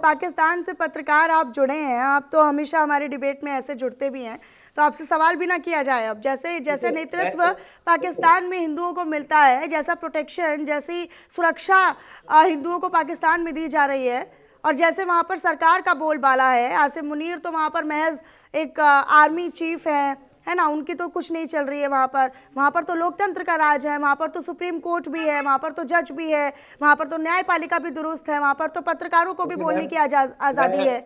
पाकिस्तान से पत्रकार आप जुड़े हैं, आप तो हमेशा हमारी डिबेट में ऐसे जुड़ते भी हैं, तो आपसे सवाल भी ना किया जाए। अब जैसे नेतृत्व पाकिस्तान में हिंदुओं को मिलता है, जैसा प्रोटेक्शन, जैसी सुरक्षा हिंदुओं को पाकिस्तान में दी जा रही है, और जैसे वहाँ पर सरकार का बोलबाला है, आसिम मुनीर तो वहाँ पर महज एक आर्मी चीफ है ना, उनकी तो कुछ नहीं चल रही है वहाँ पर तो लोकतंत्र का राज है, वहाँ पर तो सुप्रीम कोर्ट भी है, वहाँ पर तो जज भी है, वहाँ पर तो न्यायपालिका भी दुरुस्त है, वहाँ पर तो पत्रकारों को भी बोलने की आज़ादी है।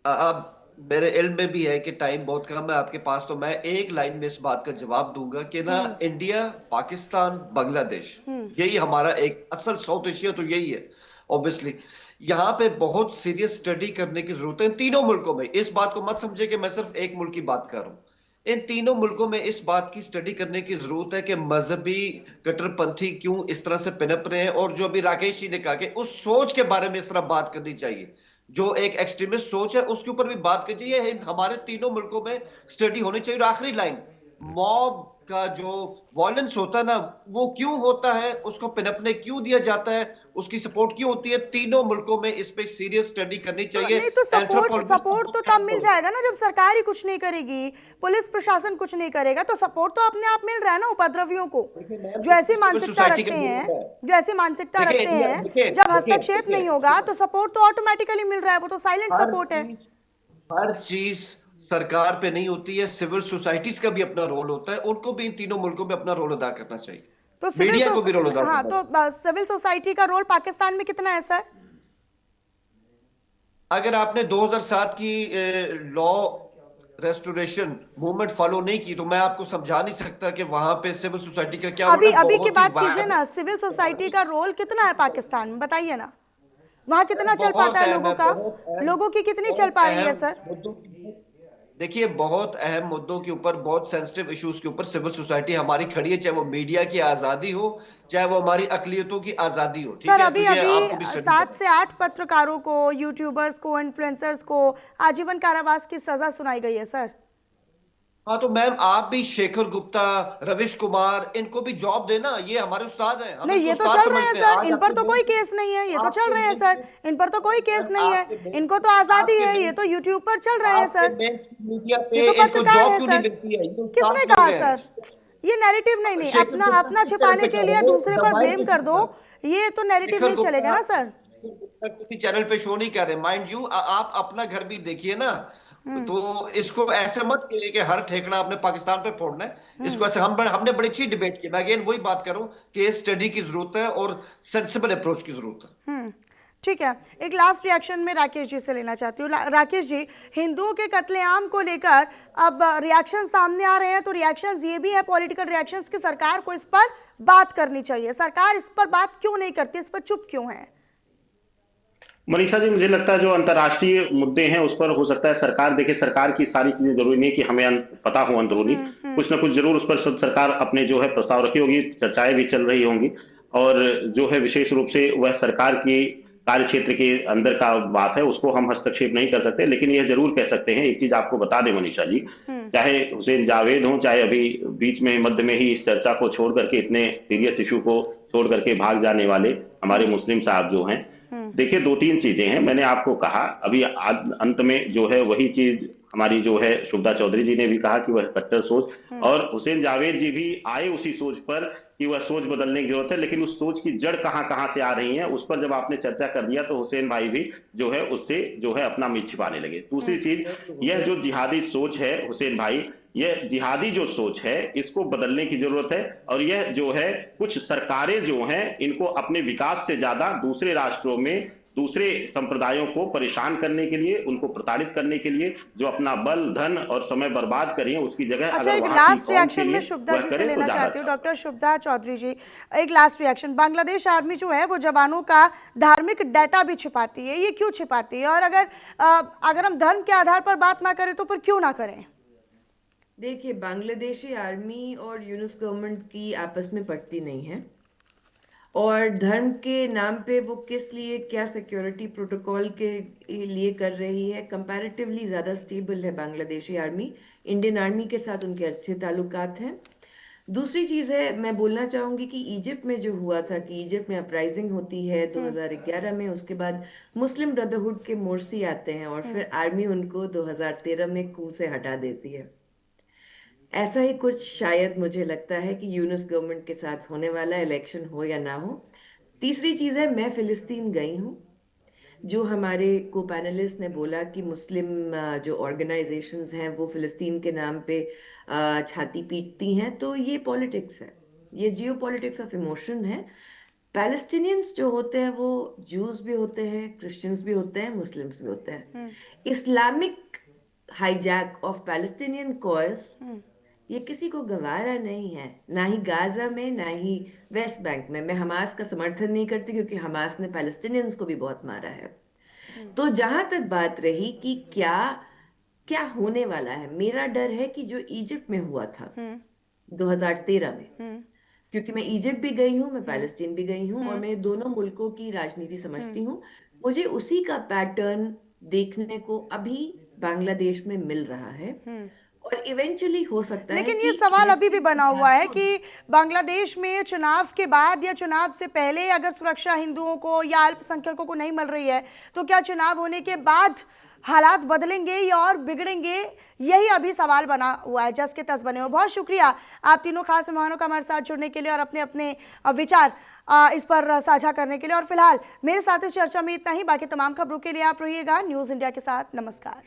अब मेरे इल्म में भी है कि टाइम बहुत कम है आपके पास, तो मैं एक लाइन में इस बात का जवाब दूंगा कि ना, इंडिया, पाकिस्तान, बांग्लादेश, यही हमारा एक असल साउथ एशिया तो यही है। ऑब्वियसली यहाँ पे बहुत सीरियस स्टडी करने की जरूरत है इन तीनों मुल्कों में। इस बात को मत समझे कि मैं सिर्फ एक मुल्क की बात कर रहा हूँ, इन तीनों मुल्कों में इस बात की स्टडी करने की जरूरत है कि मजहबी कट्टरपंथी क्यों इस तरह से पनप रहे हैं, और जो अभी राकेश जी ने कहा कि उस सोच के बारे में इस तरह बात करनी चाहिए, जो एक एक्सट्रीमिस्ट सोच है उसके ऊपर भी बात करनी चाहिए। हमारे तीनों मुल्कों में स्टडी होनी चाहिए। और आखिरी लाइन, मॉब का जो वायलेंस होता है ना, वो क्यों होता है, उसको पनपने क्यों दिया जाता है, उसकी सपोर्ट क्यों होती है, तीनों मुल्कों में इस पे सीरियस स्टडी करनी चाहिए। नहीं तो सपोर्ट तो तब मिल जाएगा ना जब सरकार ही कुछ नहीं करेगी, पुलिस प्रशासन कुछ नहीं करेगा, तो सपोर्ट तो अपने आप मिल रहा है ना उपद्रवियों को, जो ऐसी मानसिकता रखते हैं जब हस्तक्षेप नहीं होगा तो सपोर्ट तो ऑटोमेटिकली मिल रहा है, वो तो साइलेंट सपोर्ट है। हर चीज सरकार पे नहीं होती है, सिविल सोसाइटीज का भी अपना रोल होता है, उनको भी इन तीनों मुल्कों में अपना रोल अदा करना चाहिए, तो मीडिया को भी रोल अदा करना चाहिए। तो सिविल सोसाइटी का रोल पाकिस्तान में कितना ऐसा है? अगर आपने 2007 की लॉ रेस्टोरेशन मूवमेंट फॉलो नहीं की तो मैं आपको समझा नहीं सकता कि वहां पे सिविल सोसाइटी का क्या रोल है। अभी की बात कीजिए ना, सिविल सोसाइटी का रोल कितना है पाकिस्तान में, बताइए ना, वहां कितना चल पाता है लोगों की कितनी चल पा रही है सर? देखिए, बहुत अहम मुद्दों के ऊपर, बहुत सेंसिटिव इश्यूज के ऊपर सिविल सोसाइटी हमारी खड़ी है, चाहे वो मीडिया की आजादी हो, चाहे वो हमारी अकलियतों की आजादी हो। सर अभी 7 से 8 पत्रकारों को, यूट्यूबर्स को, इन्फ्लुएंसर्स को आजीवन कारावास की सजा सुनाई गई है सर। हाँ तो मैम, आप भी शेखर गुप्ता, रविश कुमार, इनको भी जॉब देना, ये हमारे उस्ताद हैं। नहीं, ये तो चल रहे हैं सर, इन पर तो कोई केस नहीं है, ये तो चल रहे हैं सर, इन पर तो कोई केस नहीं है, इनको तो आजादी है, ये तो यूट्यूब पर चल रहे हैं सर, ये तो पत्रकार है सर। किसने कहा सर? ये नैरेटिव नहीं, अपना छिपाने के लिए दूसरे पर ब्लेम कर दो, ये तो नैरेटिव नहीं चलेगा ना सर। किसी चैनल पे शो नहीं कर रहे, माइंड यू, आप अपना घर भी देखिए ना, तो इसको ऐसे मत करिए कि हर ठेकना आपने पाकिस्तान पे फोड़ना है। इसको ऐसे हमने बड़ी अच्छी डिबेट की, मैं अगेन वही बात करूं कि स्टडी की जरूरत है और सेंसिबल अप्रोच की जरूरत है। ठीक है, एक लास्ट रिएक्शन में राकेश जी से लेना चाहती हूँ। राकेश जी, हिंदुओं के कत्लेआम को लेकर अब रिएक्शन सामने आ रहे हैं, तो रिएक्शंस ये भी है, पॉलिटिकल रिएक्शंस, कि सरकार को इस पर बात करनी चाहिए। सरकार इस पर बात क्यों नहीं करती, इस पर चुप क्यों है? मनीषा जी, मुझे लगता है जो अंतर्राष्ट्रीय मुद्दे हैं उस पर हो सकता है सरकार देखे। सरकार की सारी चीजें जरूरी नहीं कि हमें पता हो अंदरूनी, कुछ ना कुछ जरूर उस पर सरकार अपने जो है प्रस्ताव रखी होगी, चर्चाएं भी चल रही होंगी, और जो है विशेष रूप से वह सरकार की कार्य क्षेत्र के अंदर का बात है, उसको हम हस्तक्षेप नहीं कर सकते। लेकिन यह जरूर कह सकते हैं, एक चीज आपको बता दें मनीषा जी, चाहे हुसैन जावेद हो, चाहे अभी बीच में मध्य में ही इस चर्चा को छोड़ करके, इतने सीरियस इशू को छोड़ करके भाग जाने वाले हमारे मुस्लिम साहब जो हैं, देखिए, दो तीन चीजें हैं। मैंने आपको कहा अभी अंत में जो है वही चीज हमारी जो है शुभदा चौधरी जी ने भी कहा कि वह कट्टर सोच, और हुसैन जावेद जी भी आए उसी सोच पर कि वह सोच बदलने की जरूरत है, लेकिन उस सोच की जड़ कहां कहां से आ रही है उस पर जब आपने चर्चा कर दिया तो हुसैन भाई भी जो है उससे जो है अपना मीत छिपाने लगे। दूसरी चीज, यह जो जिहादी सोच है हुसैन भाई, यह जिहादी जो सोच है इसको बदलने की जरूरत है। और यह जो है कुछ सरकारें जो हैं इनको अपने विकास से ज्यादा दूसरे राष्ट्रों में दूसरे संप्रदायों को परेशान करने के लिए, उनको प्रताड़ित करने के लिए जो अपना बल, धन और समय बर्बाद करें, उसकी जगह अच्छा, अगर एक वहां लास्ट की कौम के रिएक्शन में लिए शुभदा वह जी से करे तो लेना ज्यादा चाहती हूँ। अच्छा। डॉक्टर शुभदा चौधरी जी, एक लास्ट रिएक्शन। बांग्लादेश आर्मी जो है वो जवानों का धार्मिक डाटा भी छिपाती है, ये क्यों छिपाती है? और अगर हम धर्म के आधार पर बात ना करें तो फिर क्यों ना करें? देखिए, बांग्लादेशी आर्मी और यूनुस गवर्नमेंट की आपस में पड़ती नहीं है, और धर्म के नाम पे वो किस लिए क्या सिक्योरिटी प्रोटोकॉल के लिए कर रही है। कंपैरेटिवली ज़्यादा स्टेबल है बांग्लादेशी आर्मी। इंडियन आर्मी के साथ उनके अच्छे ताल्लुकात हैं। दूसरी चीज़ है, मैं बोलना चाहूँगी कि इजिप्ट में जो हुआ था कि इजिप्ट में अपराइजिंग होती है 2011 में, उसके बाद मुस्लिम ब्रदरहुड के मोर्सी आते हैं और फिर आर्मी उनको 2013 में कू से हटा देती है। ऐसा ही कुछ शायद मुझे लगता है कि यूनुस गवर्नमेंट के साथ होने वाला, इलेक्शन हो या ना हो। तीसरी चीज़ है, मैं फिलिस्तीन गई हूँ। जो हमारे को पैनलिस्ट ने बोला कि मुस्लिम जो ऑर्गेनाइजेशंस हैं वो फिलिस्तीन के नाम पे छाती पीटती हैं, तो ये पॉलिटिक्स है, ये जियो पॉलिटिक्स ऑफ इमोशन है। पैलेस्टीनियंस जो होते हैं वो जूस भी होते हैं, क्रिश्चियंस भी होते हैं, मुस्लिम्स भी होते हैं। Islamic hijack of Palestinian cause ये किसी को गवारा नहीं है, ना ही गाजा में, ना ही वेस्ट बैंक में। मैं हमास का समर्थन नहीं करती क्योंकि हमास ने पैलेस्टीनियंस को भी बहुत मारा है। तो जहां तक बात रही कि क्या क्या होने वाला है, मेरा डर है कि जो इजिप्ट में हुआ था 2013 में, क्योंकि मैं इजिप्ट भी गई हूँ, मैं पैलेस्टीन भी गई हूँ और मैं दोनों मुल्कों की राजनीति समझती हूँ, मुझे उसी का पैटर्न देखने को अभी बांग्लादेश में मिल रहा है। और इवेंचुअली हो सकता है, लेकिन ये सवाल अभी भी बना हुआ है कि बांग्लादेश में चुनाव के बाद या चुनाव से पहले अगर सुरक्षा हिंदुओं को या अल्पसंख्यकों को नहीं मिल रही है तो क्या चुनाव होने के बाद हालात बदलेंगे या और बिगड़ेंगे? यही अभी सवाल बना हुआ है, जस के तस बने हो। बहुत शुक्रिया आप तीनों खास मेहमानों का हमारे साथ जुड़ने के लिए और अपने अपने विचार इस पर साझा करने के लिए। और फिलहाल मेरे साथ इस चर्चा में इतना ही। बाकी तमाम खबरों के लिए आप रहिएगा न्यूज़ इंडिया के साथ। नमस्कार।